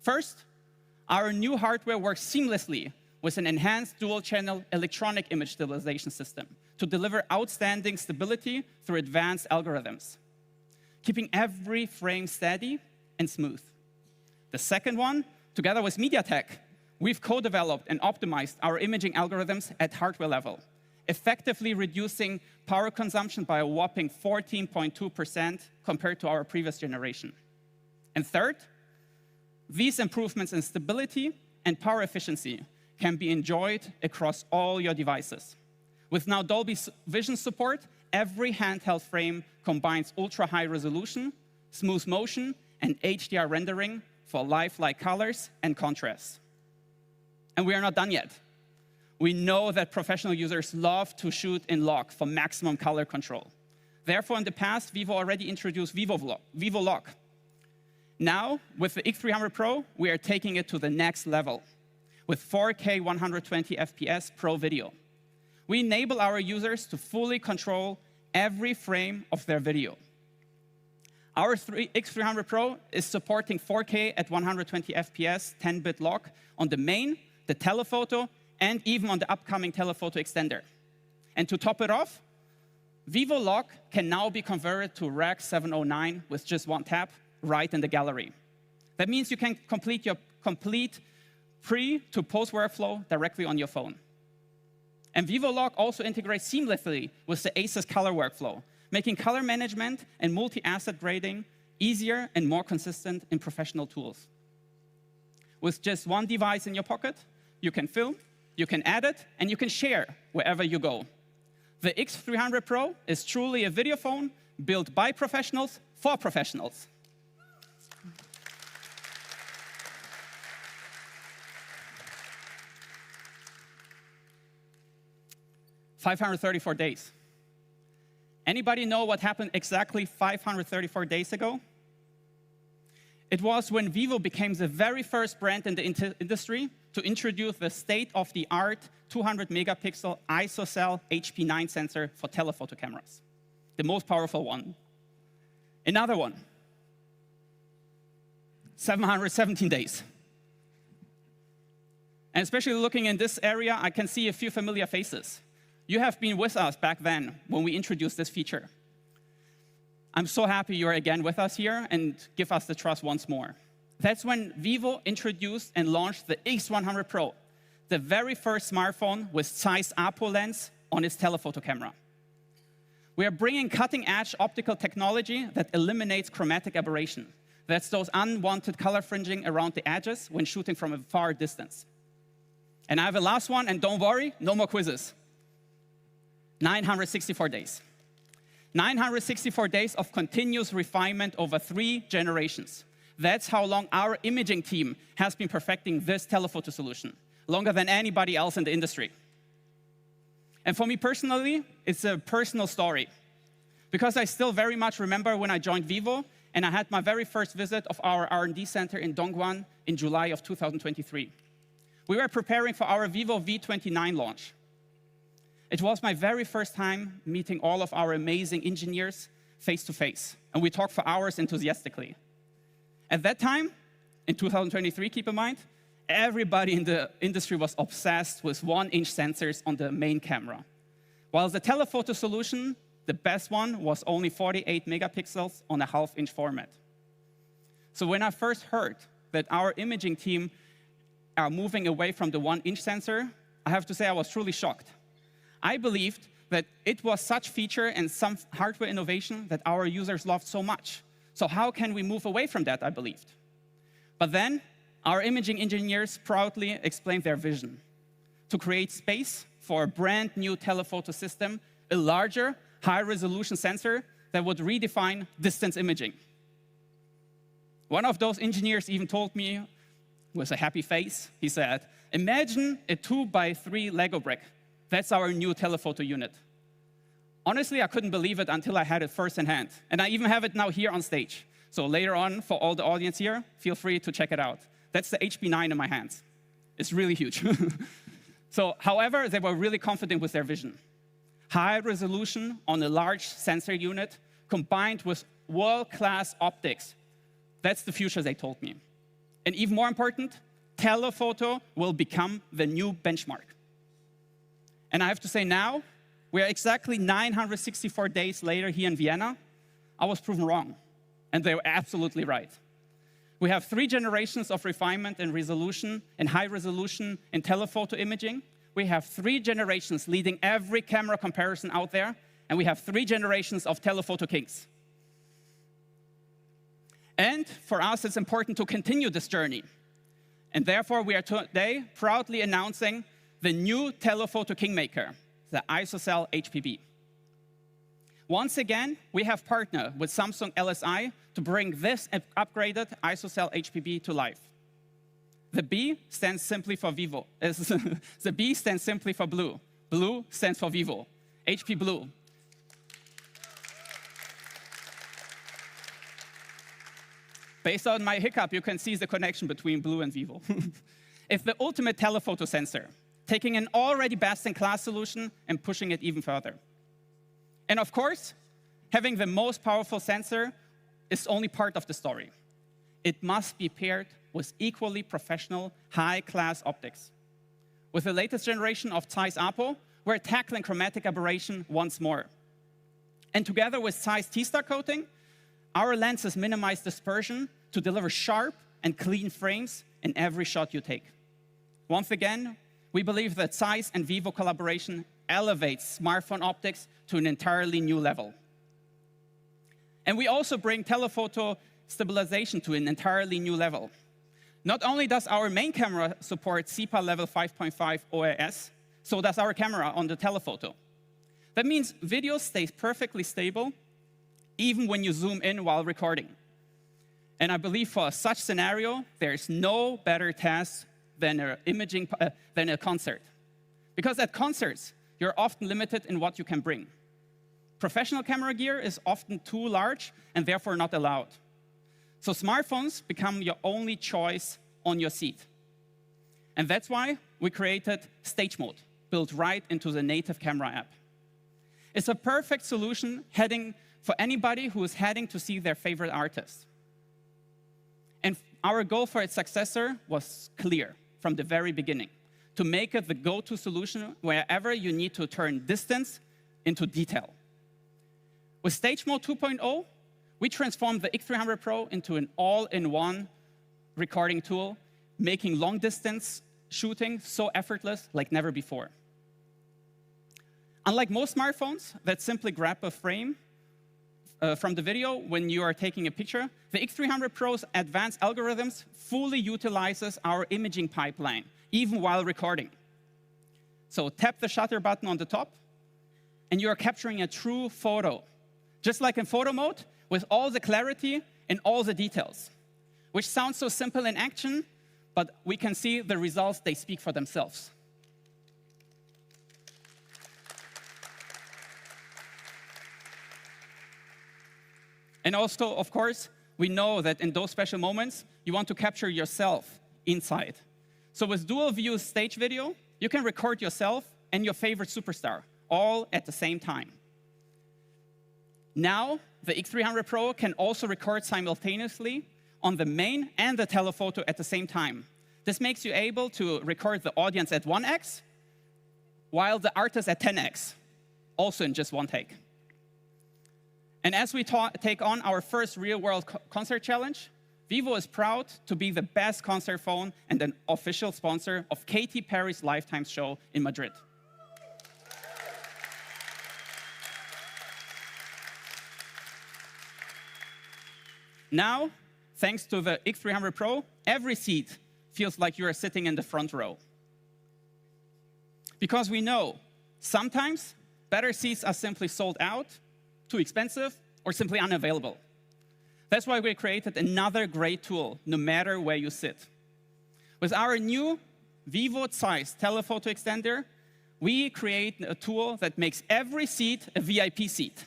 First, our new hardware works seamlessly with an enhanced dual-channel electronic image stabilization system to deliver outstanding stability through advanced algorithms, keeping every frame steady and smooth. The second one, together with MediaTek, we've co-developed and optimized our imaging algorithms at hardware level, effectively reducing power consumption by a whopping 14.2% compared to our previous generation. And third, these improvements in stability and power efficiency can be enjoyed across all your devices. With now Dolby Vision support, every handheld frame combines ultra-high resolution, smooth motion, and HDR rendering for lifelike colors and contrast. And we are not done yet. We know that professional users love to shoot in lock for maximum color control. Therefore, in the past, Vivo already introduced Vivo Lock. Now, with the X300 Pro, we are taking it to the next level with 4K 120 FPS Pro video. We enable our users to fully control every frame of their video. Our X300 Pro is supporting 4K at 120 FPS 10-bit lock on the main, the telephoto, and even on the upcoming telephoto extender. And to top it off, Vivo Lock can now be converted to Rec 709 with just one tap right in the gallery. That means you can complete your pre to post workflow directly on your phone. And Vivo Lock also integrates seamlessly with the ACES color workflow, making color management and multi-asset grading easier and more consistent in professional tools. With just one device in your pocket, you can film, you can edit, and you can share wherever you go. The X300 Pro is truly a video phone built by professionals for professionals. "534 days. Anybody know what happened exactly 534 days ago? It was when Vivo became the very first brand in the industry to introduce the state-of-the-art 200-megapixel ISOCELL HP9 sensor for telephoto cameras, the most powerful one. Another one, 717 days. And especially looking in this area, I can see a few familiar faces. You have been with us back then when we introduced this feature. I'm so happy you're again with us here and give us the trust once more. That's when Vivo introduced and launched the X100 Pro, the very first smartphone with ZEISS APO lens on its telephoto camera. We are bringing cutting-edge optical technology that eliminates chromatic aberration. That's those unwanted color fringing around the edges when shooting from a far distance. And I have a last one, and don't worry, no more quizzes. 964 days. 964 days of continuous refinement over 3 generations. That's how long our imaging team has been perfecting this telephoto solution, longer than anybody else in the industry. And for me personally, it's a personal story, because I still very much remember when I joined Vivo and I had my very first visit of our R&D center in Dongguan in July of 2023. We were preparing for our Vivo V29 launch. It was my very first time meeting all of our amazing engineers face to face, and we talked for hours enthusiastically. At that time, in 2023, keep in mind, everybody in the industry was obsessed with 1-inch sensors on the main camera. While the telephoto solution, the best one, was only 48 megapixels on a half-inch format. So when I first heard that our imaging team are moving away from the 1-inch sensor, I have to say I was truly shocked. I believed that it was such feature and some hardware innovation that our users loved so much. So how can we move away from that, I believed. But then our imaging engineers proudly explained their vision to create space for a brand new telephoto system, a larger, high-resolution sensor that would redefine distance imaging. One of those engineers even told me, with a happy face, he said, "Imagine a 2x3 Lego brick. That's our new telephoto unit." Honestly, I couldn't believe it until I had it first in hand. And I even have it now here on stage. So later on, for all the audience here, feel free to check it out. That's the HP9 in my hands. It's really huge. So, however, they were really confident with their vision. High resolution on a large sensor unit combined with world-class optics. That's the future, they told me. And even more important, telephoto will become the new benchmark. And I have to say now, we are exactly 964 days later here in Vienna. I was proven wrong, and they were absolutely right. We have 3 generations of refinement and resolution and high resolution in telephoto imaging. We have 3 generations leading every camera comparison out there, and we have 3 generations of telephoto kings. And for us, it's important to continue this journey. And therefore, we are today proudly announcing the new telephoto kingmaker, the ISOCELL HPB. Once again, we have partnered with Samsung LSI to bring this upgraded ISOCELL HPB to life. The B stands simply for Vivo. The B stands simply for blue. Blue stands for Vivo. HP Blue. Based on my hiccup, you can see the connection between blue and Vivo. It's the ultimate telephoto sensor, taking an already best-in-class solution and pushing it even further. And of course, having the most powerful sensor is only part of the story. It must be paired with equally professional, high-class optics. With the latest generation of ZEISS APO, we're tackling chromatic aberration once more. And together with ZEISS T-Star coating, our lenses minimize dispersion to deliver sharp and clean frames in every shot you take. Once again, we believe that ZEISS and Vivo collaboration elevates smartphone optics to an entirely new level. And we also bring telephoto stabilization to an entirely new level. Not only does our main camera support CEPA level 5.5 OIS, so does our camera on the telephoto. That means video stays perfectly stable, even when you zoom in while recording. And I believe for such scenario, there's no better test than a concert. Because at concerts, you're often limited in what you can bring. Professional camera gear is often too large and therefore not allowed. So smartphones become your only choice on your seat. And that's why we created Stage Mode, built right into the native camera app. It's a perfect solution for anybody who is heading to see their favorite artist. And our goal for its successor was clear from the very beginning, to make it the go-to solution wherever you need to turn distance into detail. With Stage Mode 2.0, we transformed the X300 Pro into an all-in-one recording tool, making long-distance shooting so effortless like never before. Unlike most smartphones that simply grab a frame from the video when you are taking a picture, the X300 Pro's advanced algorithms fully utilizes our imaging pipeline, even while recording. So tap the shutter button on the top, and you are capturing a true photo, just like in photo mode, with all the clarity and all the details, which sounds so simple in action, but we can see the results, they speak for themselves. And also, of course, we know that in those special moments, you want to capture yourself inside. So with dual view stage video, you can record yourself and your favorite superstar all at the same time. Now, the X300 Pro can also record simultaneously on the main and the telephoto at the same time. This makes you able to record the audience at 1x, while the artist at 10x, also in just one take. And as we take on our first real-world concert challenge, Vivo is proud to be the best concert phone and an official sponsor of Katy Perry's Lifetime show in Madrid. Now, thanks to the X300 Pro, every seat feels like you are sitting in the front row. Because we know sometimes better seats are simply sold out, too expensive, or simply unavailable. That's why we created another great tool, no matter where you sit. With our new vivo ZEISS telephoto extender, we create a tool that makes every seat a VIP seat.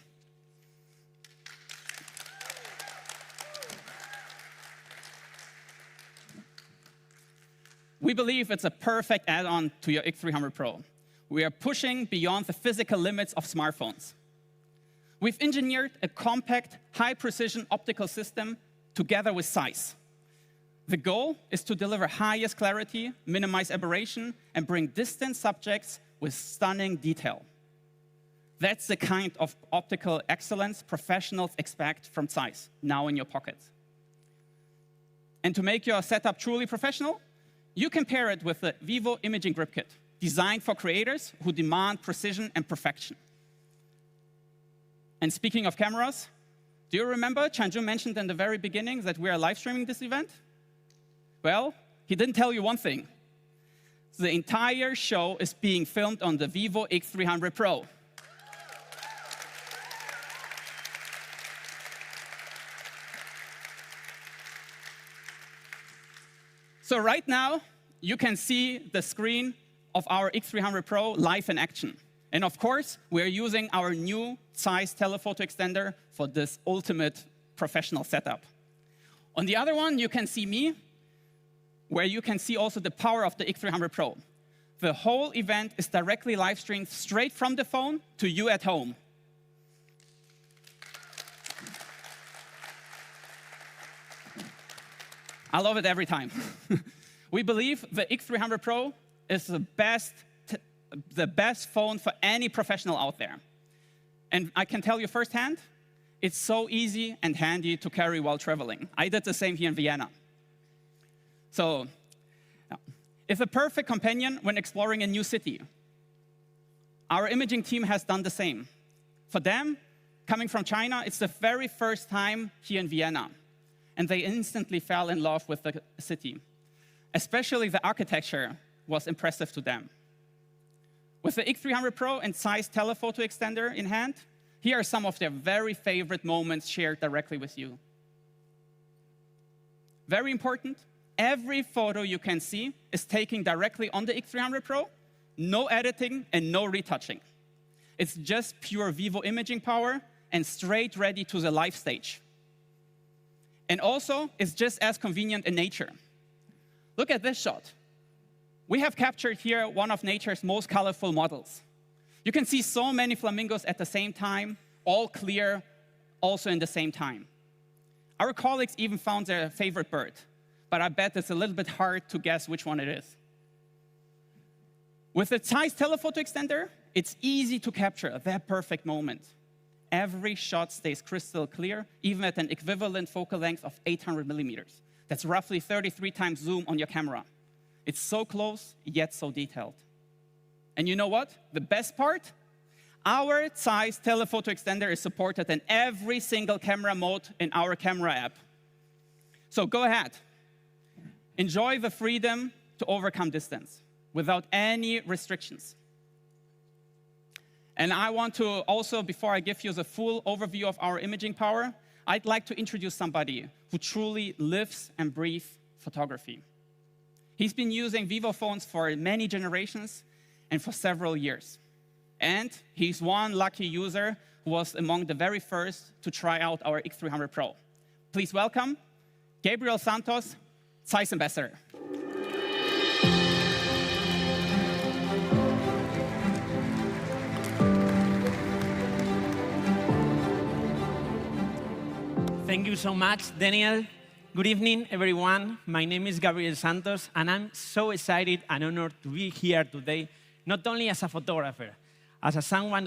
We believe it's a perfect add-on to your X300 Pro. We are pushing beyond the physical limits of smartphones. We've engineered a compact, high-precision optical system together with ZEISS. The goal is to deliver highest clarity, minimize aberration, and bring distant subjects with stunning detail. That's the kind of optical excellence professionals expect from ZEISS, now in your pocket. And to make your setup truly professional, you can pair it with the Vivo Imaging Grip Kit, designed for creators who demand precision and perfection. And speaking of cameras, do you remember Changjun mentioned in the very beginning that we are live streaming this event? Well, he didn't tell you one thing. The entire show is being filmed on the Vivo X300 Pro. So right now, you can see the screen of our X300 Pro live in action. And of course, we're using our new ZEISS telephoto extender for this ultimate professional setup. On the other one, you can see me, where you can see also the power of the X300 Pro. The whole event is directly live streamed straight from the phone to you at home. I love it every time. We believe the X300 Pro is the best phone for any professional out there. And I can tell you firsthand, it's so easy and handy to carry while traveling. I did the same here in Vienna. So it's a perfect companion when exploring a new city. Our imaging team has done the same. For them, coming from China, it's the very first time here in Vienna. And they instantly fell in love with the city. Especially the architecture was impressive to them. With the X300 Pro and ZEISS telephoto extender in hand, here are some of their very favorite moments shared directly with you. Very important, every photo you can see is taken directly on the X300 Pro, no editing and no retouching. It's just pure Vivo imaging power and straight ready to the live stage. And also, it's just as convenient in nature. Look at this shot. We have captured here one of nature's most colorful models. You can see so many flamingos at the same time, all clear, also in the same time. Our colleagues even found their favorite bird, but I bet it's a little bit hard to guess which one it is. With the ZEISS telephoto extender, it's easy to capture that perfect moment. Every shot stays crystal clear, even at an equivalent focal length of 800 millimeters. That's roughly 33 times zoom on your camera. It's so close, yet so detailed. And you know what? The best part? Our ZEISS telephoto extender is supported in every single camera mode in our camera app. So go ahead. Enjoy the freedom to overcome distance without any restrictions. And I want to also, before I give you the full overview of our imaging power, I'd like to introduce somebody who truly lives and breathes photography. He's been using Vivo phones for many generations and for several years. And he's one lucky user who was among the very first to try out our X300 Pro. Please welcome Gabriel Santos, ZEISS Ambassador. Thank you so much, Daniel. Good evening, everyone. My name is Gabriel Santos, and I'm so excited and honored to be here today, not only as a photographer, as someone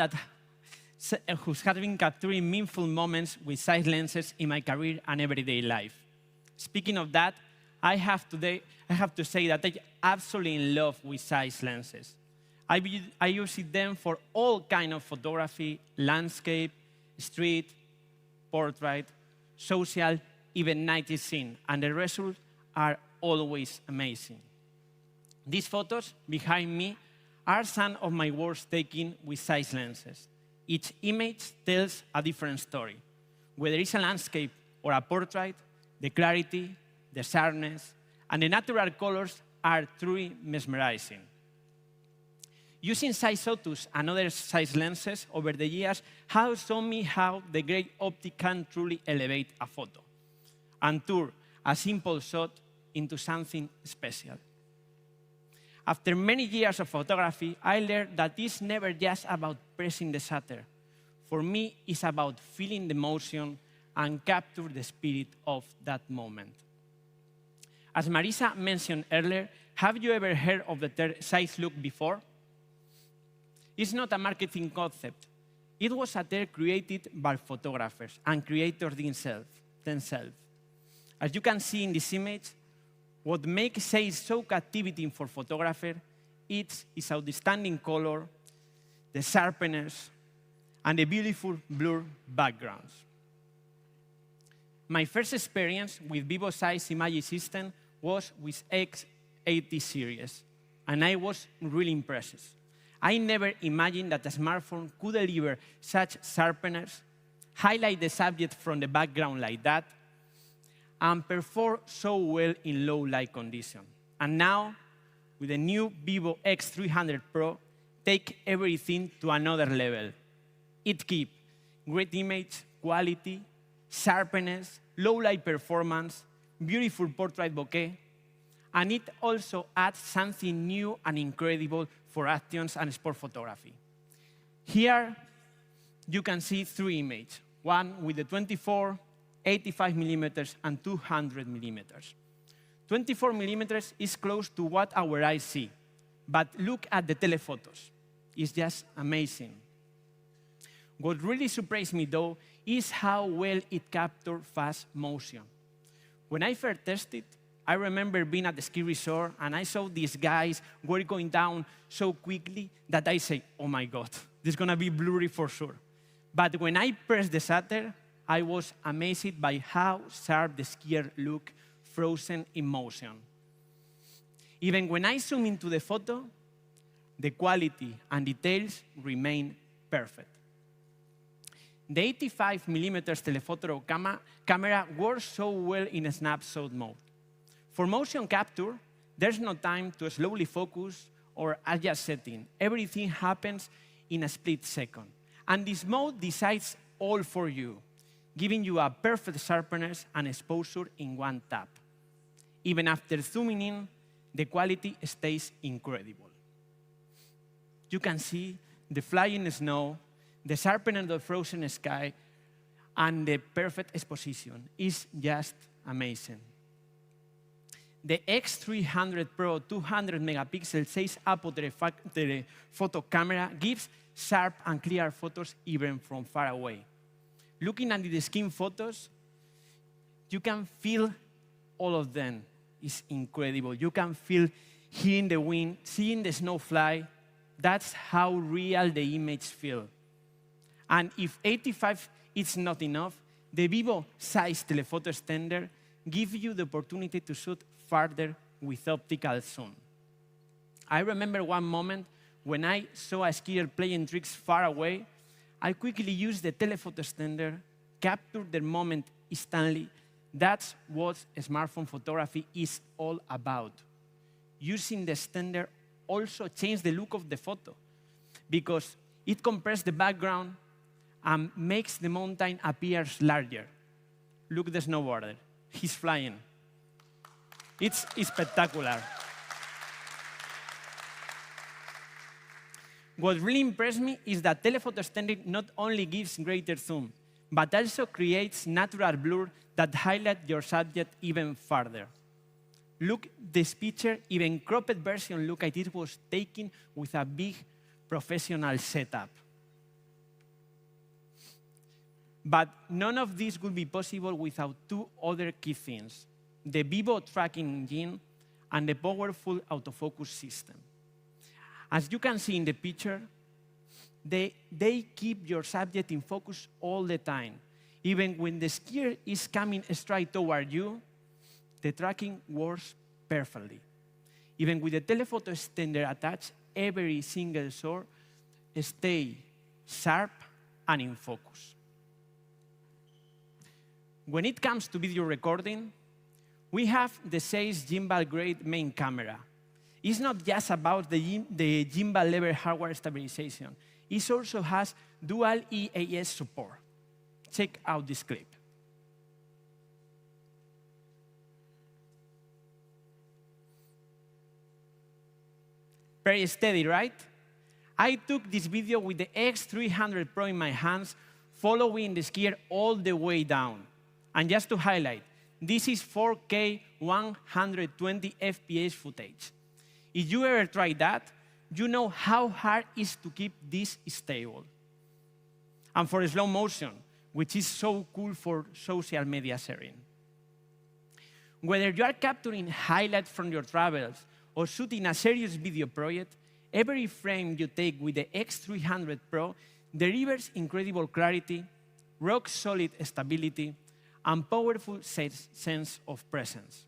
who's been capturing meaningful moments with ZEISS lenses in my career and everyday life. Speaking of that, I have to say that I'm absolutely in love with ZEISS lenses. I use them for all kinds of photography, landscape, street, portrait, social, even night is seen, and the results are always amazing. These photos behind me are some of my works taken with ZEISS lenses. Each image tells a different story. Whether it's a landscape or a portrait, the clarity, the sharpness, and the natural colors are truly mesmerizing. Using ZEISS Otus and other ZEISS lenses over the years has shown me how the great optic can truly elevate a photo and turn a simple shot into something special. After many years of photography, I learned that it's never just about pressing the shutter. For me, it's about feeling the motion and capture the spirit of that moment. As Marisa mentioned earlier, have you ever heard of the term ZEISS look before? It's not a marketing concept. It was a term created by photographers and creators themselves. As you can see in this image, what makes ZEISS so captivating for photographers is its outstanding color, the sharpness, and the beautiful blur backgrounds. My first experience with vivo ZEISS imaging system was with X300 series, and I was really impressed. I never imagined that a smartphone could deliver such sharpness, highlight the subject from the background like that, and perform so well in low light conditions. And now, with the new Vivo X300 Pro, take everything to another level. It keeps great image quality, sharpness, low light performance, beautiful portrait bokeh, and it also adds something new and incredible for actions and sport photography. Here, you can see three images, one with the 24, 85 millimeters, and 200 millimeters. 24 millimeters is close to what our eyes see, but look at the telephotos. It's just amazing. What really surprised me, though, is how well it captured fast motion. When I first tested, I remember being at the ski resort, and I saw these guys were going down so quickly that I say, oh my God, this is going to be blurry for sure. But when I pressed the shutter, I was amazed by how sharp the skier looked frozen in motion. Even when I zoom into the photo, the quality and details remain perfect. The 85 millimeters telephoto camera works so well in a snapshot mode. For motion capture, there's no time to slowly focus or adjust setting. Everything happens in a split second. And this mode decides all for you, giving you a perfect sharpness and exposure in one tap. Even after zooming in, the quality stays incredible. You can see the flying snow, the sharpening of the frozen sky, and the perfect exposition is just amazing. The X300 Pro 200 megapixel 6 aperture telephoto camera gives sharp and clear photos even from far away. Looking at the skin photos, you can feel all of them. It's incredible. You can feel hearing the wind, seeing the snow fly. That's how real the image feels. And if 85 is not enough, the vivo ZEISS telephoto extender gives you the opportunity to shoot farther with optical zoom. I remember one moment when I saw a skier playing tricks far away. I quickly used the telephoto extender, captured the moment instantly. That's what smartphone photography is all about. Using the extender also changed the look of the photo because it compresses the background and makes the mountain appear larger. Look at the snowboarder. He's flying. It's spectacular. What really impressed me is that telephoto extender not only gives greater zoom, but also creates natural blur that highlights your subject even further. Look, this picture, even cropped version, look like it was taken with a big professional setup. But none of this would be possible without two other key things: the vivo tracking engine and the powerful autofocus system. As you can see in the picture, they keep your subject in focus all the time. Even when the skier is coming straight toward you, the tracking works perfectly. Even with the telephoto extender attached, every single shot stays sharp and in focus. When it comes to video recording, we have the ZEISS gimbal-grade main camera. It's not just about the gimbal-level hardware stabilization. It also has dual EAS support. Check out this clip. Very steady, right? I took this video with the X300 Pro in my hands, following the skier all the way down. And just to highlight, this is 4K 120 FPS footage. If you ever tried that, you know how hard it is to keep this stable. And for slow motion, which is so cool for social media sharing. Whether you are capturing highlights from your travels or shooting a serious video project, every frame you take with the X300 Pro delivers incredible clarity, rock-solid stability, and powerful sense of presence.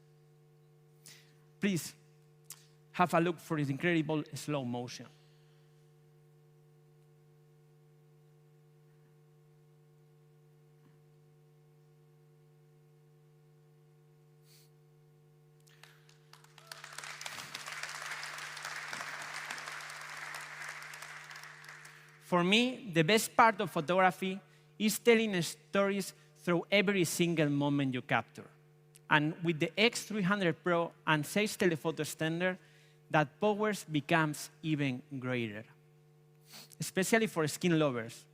Please have a look for this incredible slow motion. For me, the best part of photography is telling stories through every single moment you capture. And with the X300 Pro and ZEISS telephoto extender, that power becomes even greater. Especially for skin lovers,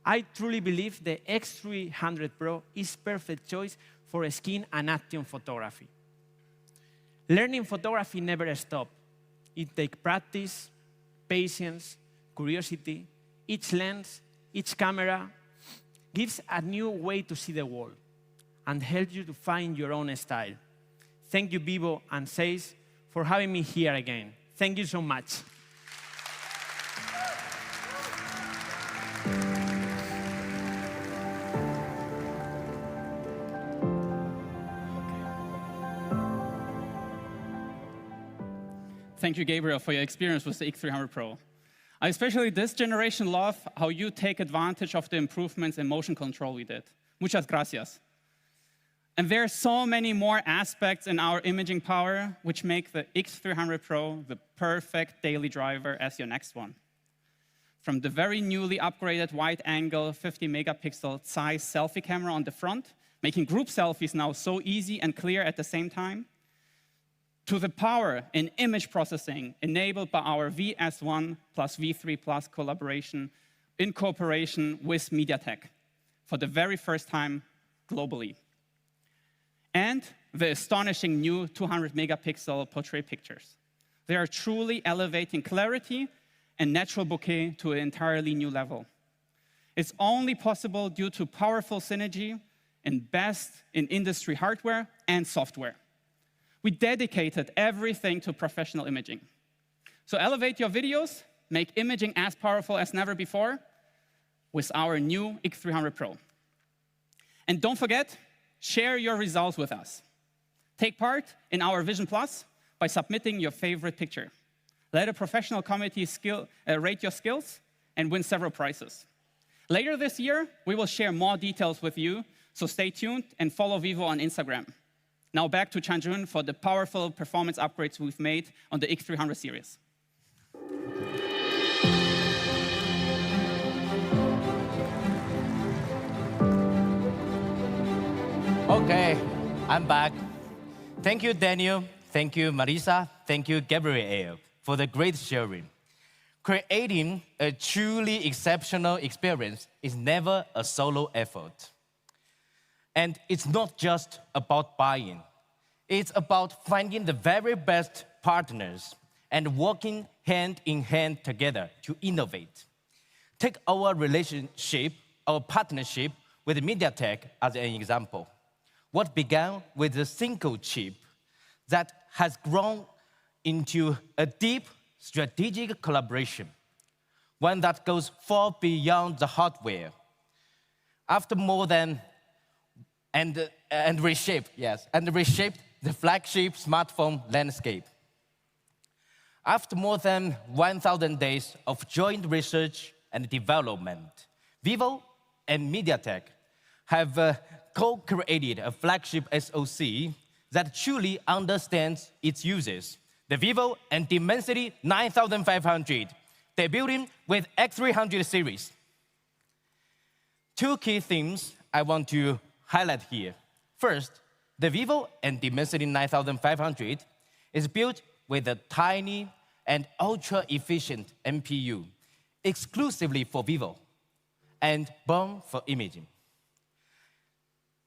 I truly believe the X300 Pro is perfect choice for skin and action photography. Learning photography never stops. It takes practice, patience, curiosity. Each lens, each camera gives a new way to see the world and helps you to find your own style. Thank you, Vivo and ZEISS, for having me here again. Thank you so much. Thank you, Gabriel, for your experience with the X300 Pro. I especially this generation love how you take advantage of the improvements in motion control we did. Muchas gracias. And there are so many more aspects in our imaging power which make the X300 Pro the perfect daily driver as your next one. From the very newly upgraded wide-angle 50-megapixel ZEISS selfie camera on the front, making group selfies now so easy and clear at the same time, to the power in image processing enabled by our VS1 plus V3 Plus collaboration in cooperation with MediaTek for the very first time globally. And the astonishing new 200-megapixel portrait pictures. They are truly elevating clarity and natural bokeh to an entirely new level. It's only possible due to powerful synergy and best in industry hardware and software. We dedicated everything to professional imaging. So elevate your videos, make imaging as powerful as never before with our new X300 Pro. And don't forget, share your results with us. Take part in our Vision Plus by submitting your favorite picture. Let a professional committee rate your skills and win several prizes. Later this year, we will share more details with you, so stay tuned and follow Vivo on Instagram. Now back to Changjun for the powerful performance upgrades we've made on the X300 series. Okay, I'm back. Thank you, Daniel. Thank you, Marisa. Thank you, Gabriel, for the great sharing. Creating a truly exceptional experience is never a solo effort. And it's not just about buying. It's about finding the very best partners and working hand in hand together to innovate. Take our relationship, our partnership with MediaTek as an example. What began with a single chip that has grown into a deep strategic collaboration, one that goes far beyond the hardware. After more than and reshaped the flagship smartphone landscape. After more than 1,000 days of joint research and development, Vivo and MediaTek have co-created a flagship SoC that truly understands its uses, the Vivo and Dimensity 9500, debuting with X300 series. Two key themes I want to highlight here. First, the Vivo and Dimensity 9500 is built with a tiny and ultra-efficient NPU, exclusively for Vivo, and born for imaging.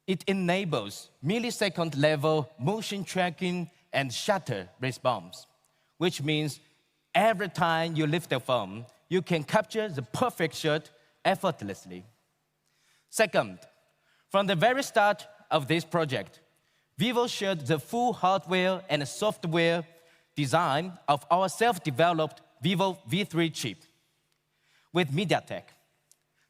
It enables millisecond-level motion tracking and shutter response, which means every time you lift the phone, you can capture the perfect shot effortlessly. Second, from the very start of this project, Vivo shared the full hardware and software design of our self-developed Vivo V3 chip with MediaTek.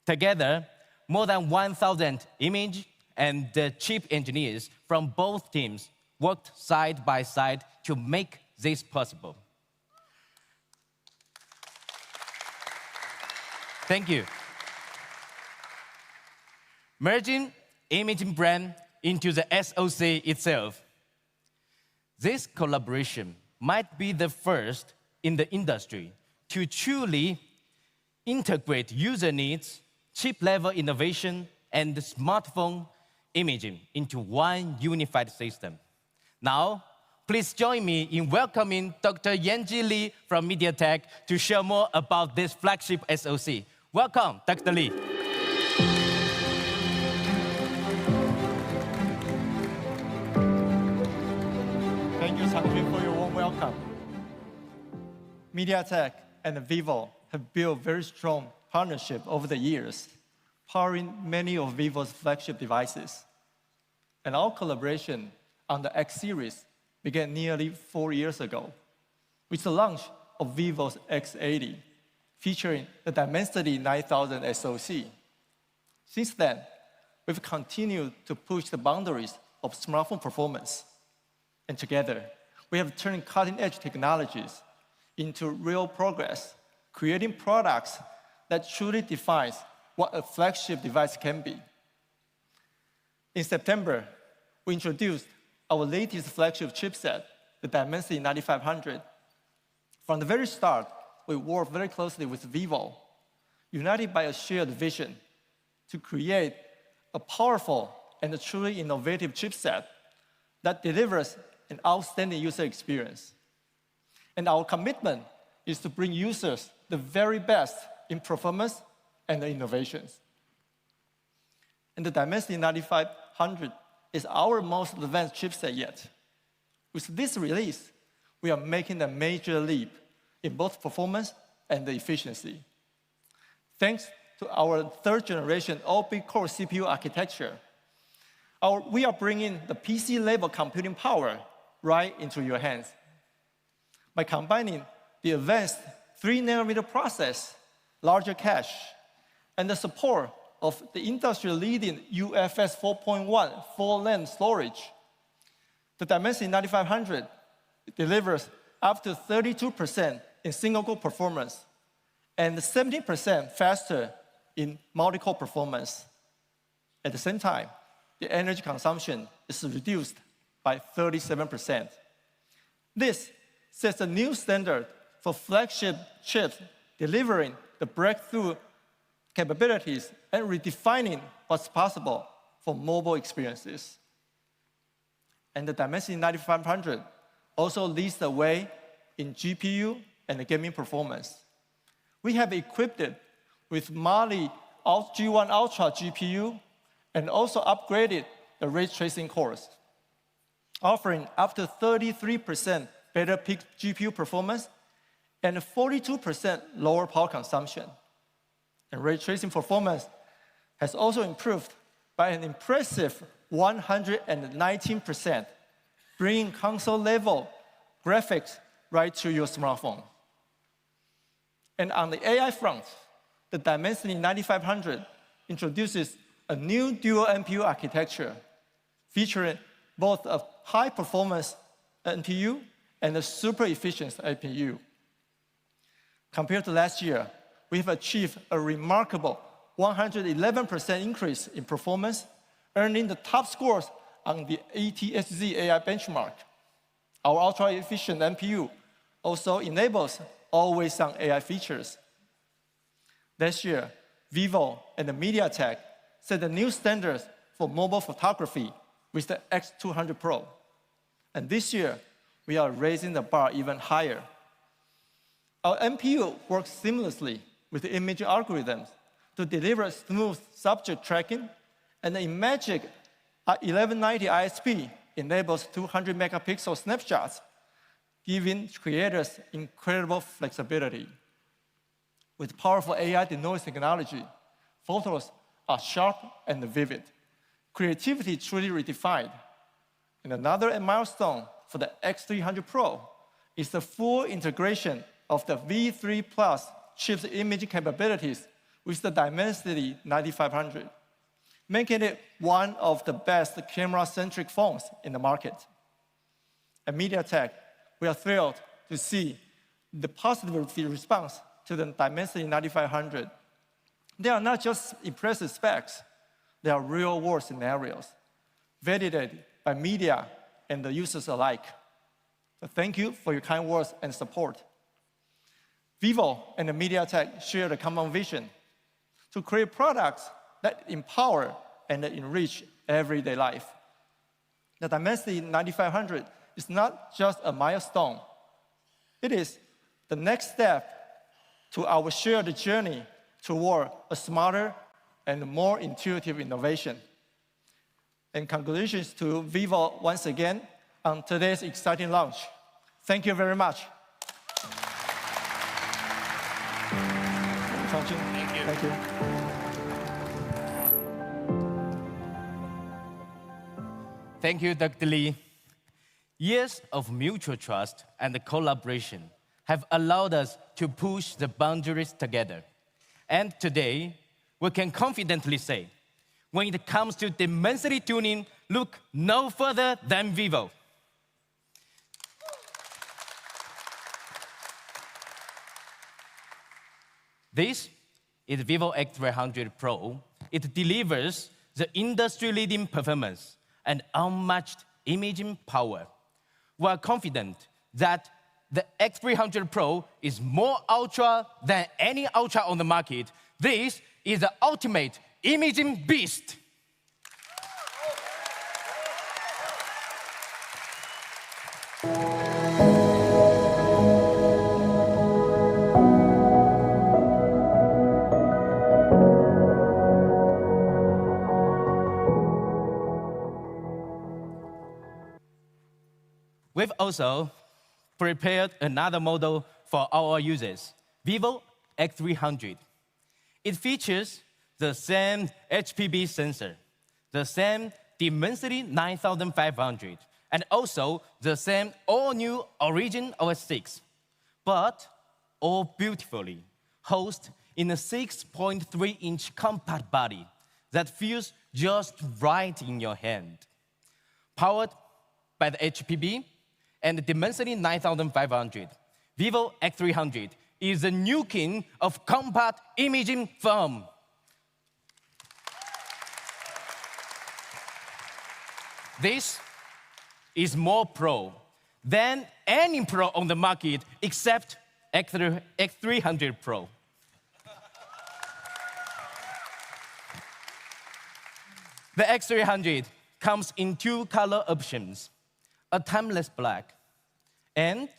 Together, more than 1,000 image and chip engineers from both teams worked side by side to make this possible. Thank you. Merging imaging brand into the SoC itself. This collaboration might be the first in the industry to truly integrate user needs, chip-level innovation, and smartphone imaging into one unified system. Now, please join me in welcoming Dr. Yanji Li from MediaTek to share more about this flagship SoC. Welcome, Dr. Li. Thank you, Changjun, for your warm welcome. MediaTek and Vivo have built very strong partnership over the years, powering many of Vivo's flagship devices. And our collaboration on the X series began nearly 4 years ago, with the launch of Vivo's X80, featuring the Dimensity 9000 SoC. Since then, we've continued to push the boundaries of smartphone performance. And together, we have turned cutting-edge technologies into real progress, creating products that truly defines what a flagship device can be. In September, we introduced our latest flagship chipset, the Dimensity 9500. From the very start, we worked very closely with Vivo, united by a shared vision to create a powerful and a truly innovative chipset that delivers an outstanding user experience. And our commitment is to bring users the very best in performance and innovations. And the Dimensity 9500 is our most advanced chipset yet. With this release, we are making a major leap in both performance and efficiency. Thanks to our third-generation Optyka CPU architecture, we are bringing the PC-level computing power right into your hands. By combining the advanced 3nm process, larger cache, and the support of the industry-leading UFS 4.1 full-length storage, the Dimensity 9500 delivers up to 32% in single-core performance and 70% faster in multi-core performance. At the same time, the energy consumption is reduced by 37%. This sets a new standard for flagship chips, delivering the breakthrough capabilities and redefining what's possible for mobile experiences. And the Dimensity 9500 also leads the way in GPU and gaming performance. We have equipped it with Mali G1 Ultra GPU and also upgraded the ray tracing cores, offering up to 33% better peak GPU performance and 42% lower power consumption. And ray tracing performance has also improved by an impressive 119%, bringing console-level graphics right to your smartphone. And on the AI front, the Dimensity 9500 introduces a new dual NPU architecture featuring both a high-performance NPU and a super-efficient APU. Compared to last year, we have achieved a remarkable 111% increase in performance, earning the top scores on the ATSZ AI benchmark. Our ultra-efficient NPU also enables always-on AI features. Last year, Vivo and MediaTek set the new standards for mobile photography with the X200 Pro. And this year, we are raising the bar even higher. Our NPU works seamlessly with the image algorithms to deliver smooth subject tracking, and the Imagic 1190 ISP enables 200 megapixel snapshots, giving creators incredible flexibility. With powerful AI denoise technology, photos are sharp and vivid. Creativity truly redefined. And another milestone for the X300 Pro is the full integration of the V3 Plus chip's imaging capabilities with the Dimensity 9500, making it one of the best camera-centric phones in the market. At MediaTek, we are thrilled to see the positive response to the Dimensity 9500. They are not just impressive specs, they are real-world scenarios, validated by media and the users alike. So thank you for your kind words and support. Vivo and MediaTek share the common vision to create products that empower and enrich everyday life. The Dimensity 9500 is not just a milestone. It is the next step to our shared journey toward a smarter and more intuitive innovation. And congratulations to Vivo once again on today's exciting launch. Thank you very much. Thank you. Thank you. Thank you, Dr. Lee. Years of mutual trust and collaboration have allowed us to push the boundaries together. And today, we can confidently say, when it comes to Dimensity tuning, look no further than Vivo. This is Vivo X300 Pro. It delivers the industry-leading performance and unmatched imaging power. We are confident that the X300 Pro is more ultra than any ultra on the market. This is the ultimate imaging beast. We've also prepared another model for our users, Vivo X300. It features the same HPB sensor, the same Dimensity 9500, and also the same all-new Origin OS 6, but all beautifully housed in a 6.3-inch compact body that feels just right in your hand. Powered by the HPB and the Dimensity 9500, Vivo X300 is the new king of compact imaging film. This is more pro than any Pro on the market except X300 Pro. The X300 comes in two color options, a timeless black and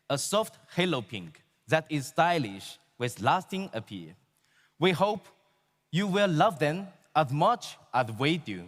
a soft halo pink that is stylish with lasting appeal. We hope you will love them as much as we do.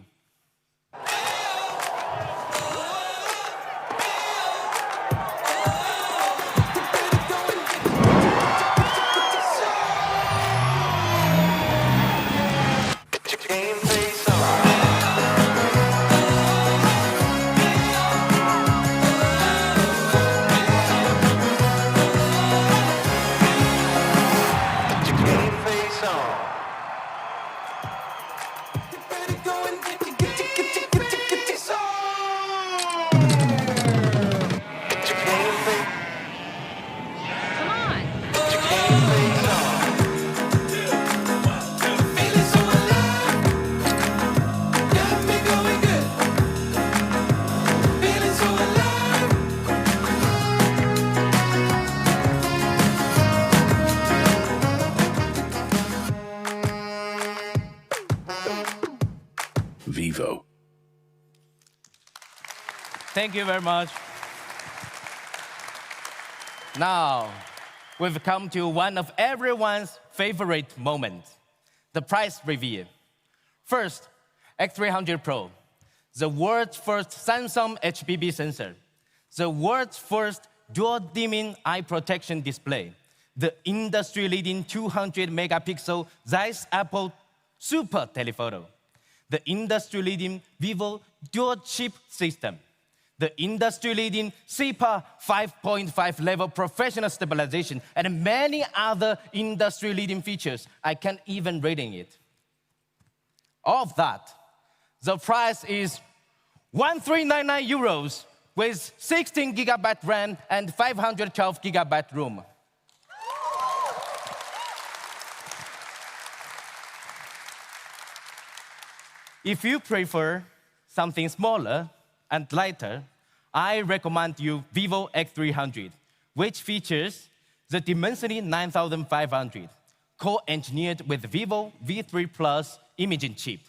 Vivo. Thank you very much. Now, we've come to one of everyone's favorite moments, the price reveal. First, X300 Pro, the world's first Samsung HBB sensor, the world's first dual dimming eye protection display, the industry-leading 200-megapixel ZEISS Apple Super Telephoto, the industry-leading Vivo dual chip system, the industry-leading SEPA 5.5 level professional stabilization, and many other industry-leading features. I can't even reading it. Of that, the price is 1,399 euros with 16 gigabyte RAM and 512 gigabyte room. If you prefer something smaller and lighter, I recommend you Vivo X300, which features the Dimensity 9500, co-engineered with Vivo V3 Plus imaging chip.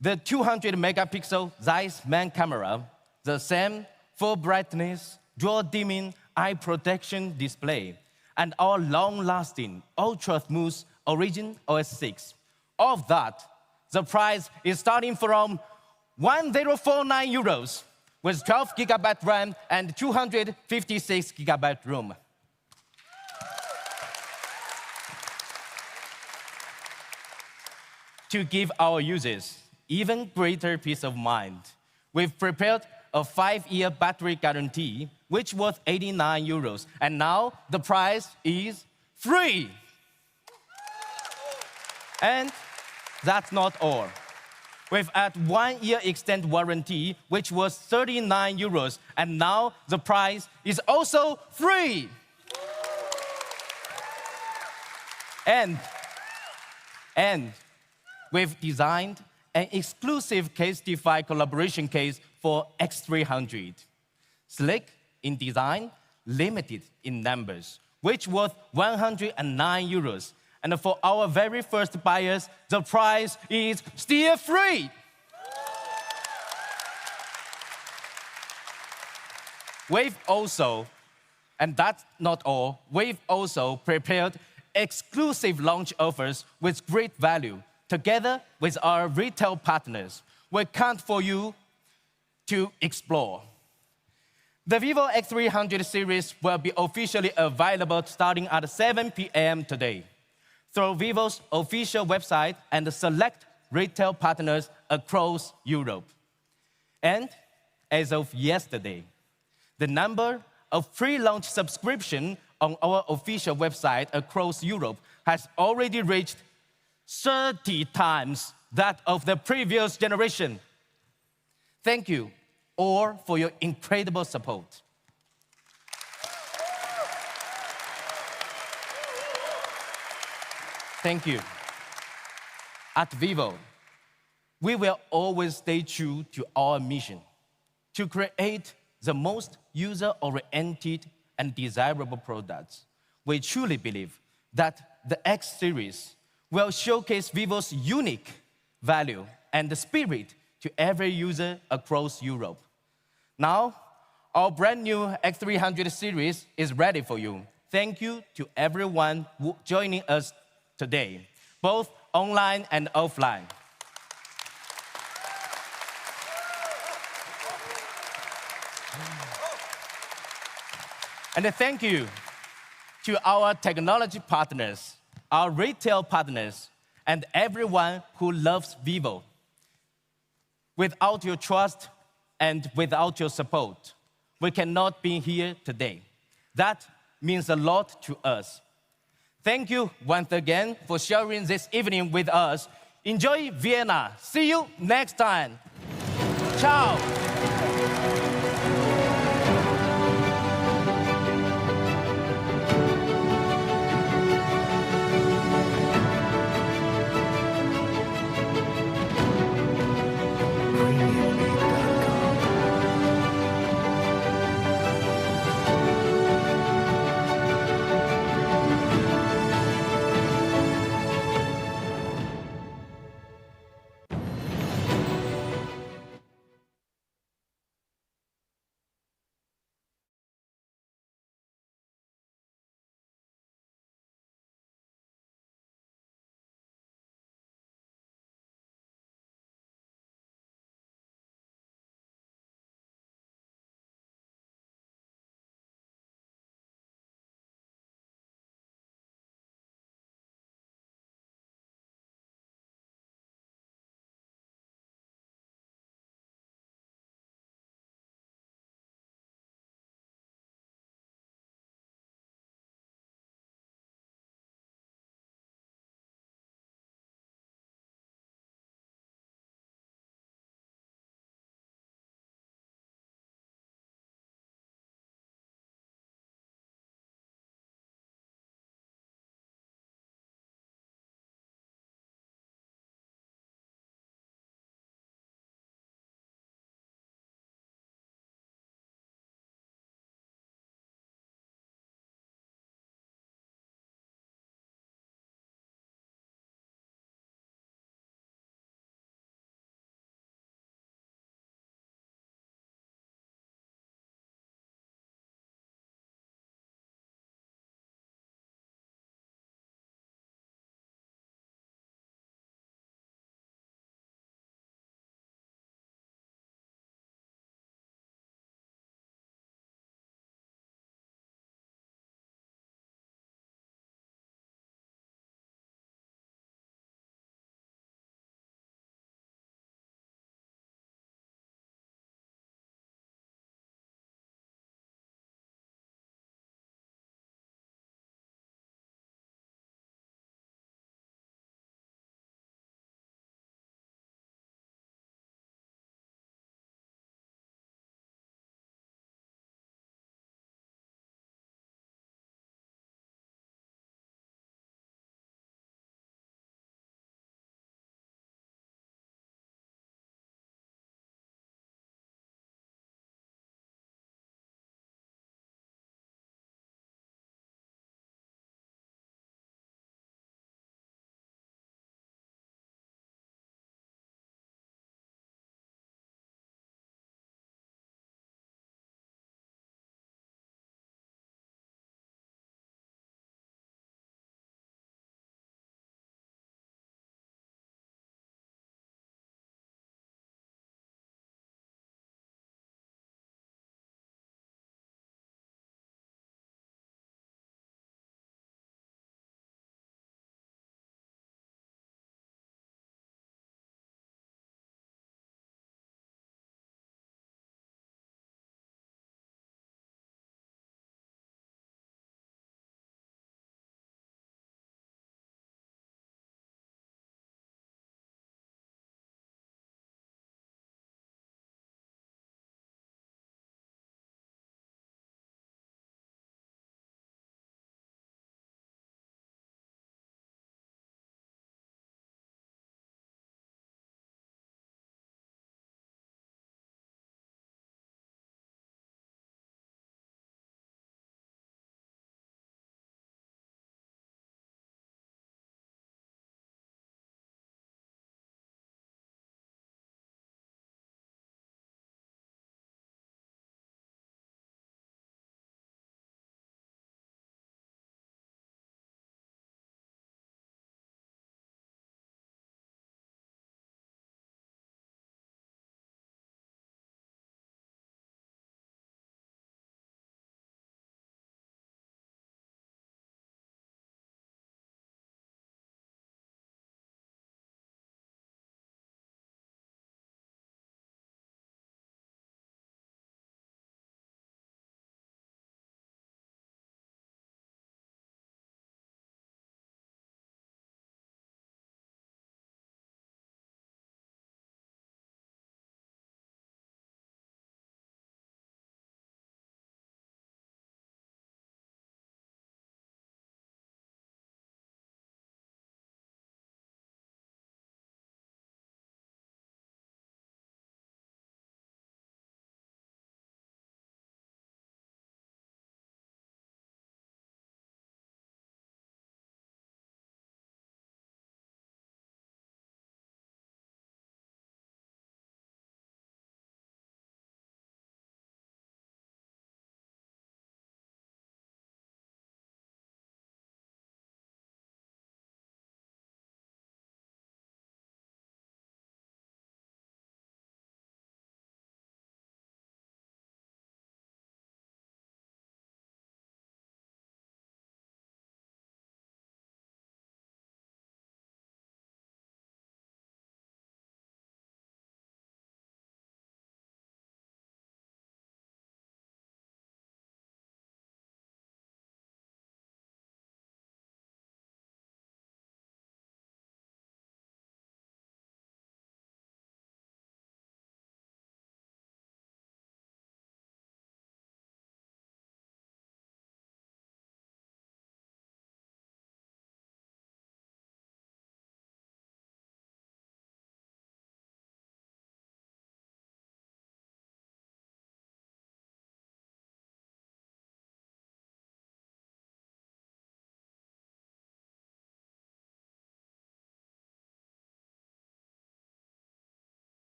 The 200-megapixel ZEISS main camera, the same full brightness, dual dimming eye protection display, and our long-lasting, ultra-smooth Origin OS 6. Of that, the price is starting from 1,049 euros with 12 gigabyte RAM and 256 gigabyte room. To give our users even greater peace of mind, we've prepared a 5-year battery guarantee, which was 89 euros, and now the price is free. And that's not all. We've added 1-year extended warranty, which was 39 euros, and now the price is also free. And we've designed an exclusive case-defi collaboration case for X300. Slick in design, limited in numbers, which was 109 euros. And for our very first buyers, the price is still free. We've also, and that's not all, we've also prepared exclusive launch offers with great value, together with our retail partners. We can't for you to explore. The Vivo X300 series will be officially available starting at 7 p.m. today through Vivo's official website and select retail partners across Europe. And as of yesterday, the number of pre-launch subscription on our official website across Europe has already reached 30 times that of the previous generation. Thank you all for your incredible support. Thank you. At Vivo, we will always stay true to our mission to create the most user-oriented and desirable products. We truly believe that the X series will showcase Vivo's unique value and the spirit to every user across Europe. Now, our brand new X300 series is ready for you. Thank you to everyone joining us today, both online and offline. And thank you to our technology partners, our retail partners, and everyone who loves Vivo. Without your trust and without your support, we cannot be here today. That means a lot to us. Thank you once again for sharing this evening with us. Enjoy Vienna. See you next time. Ciao.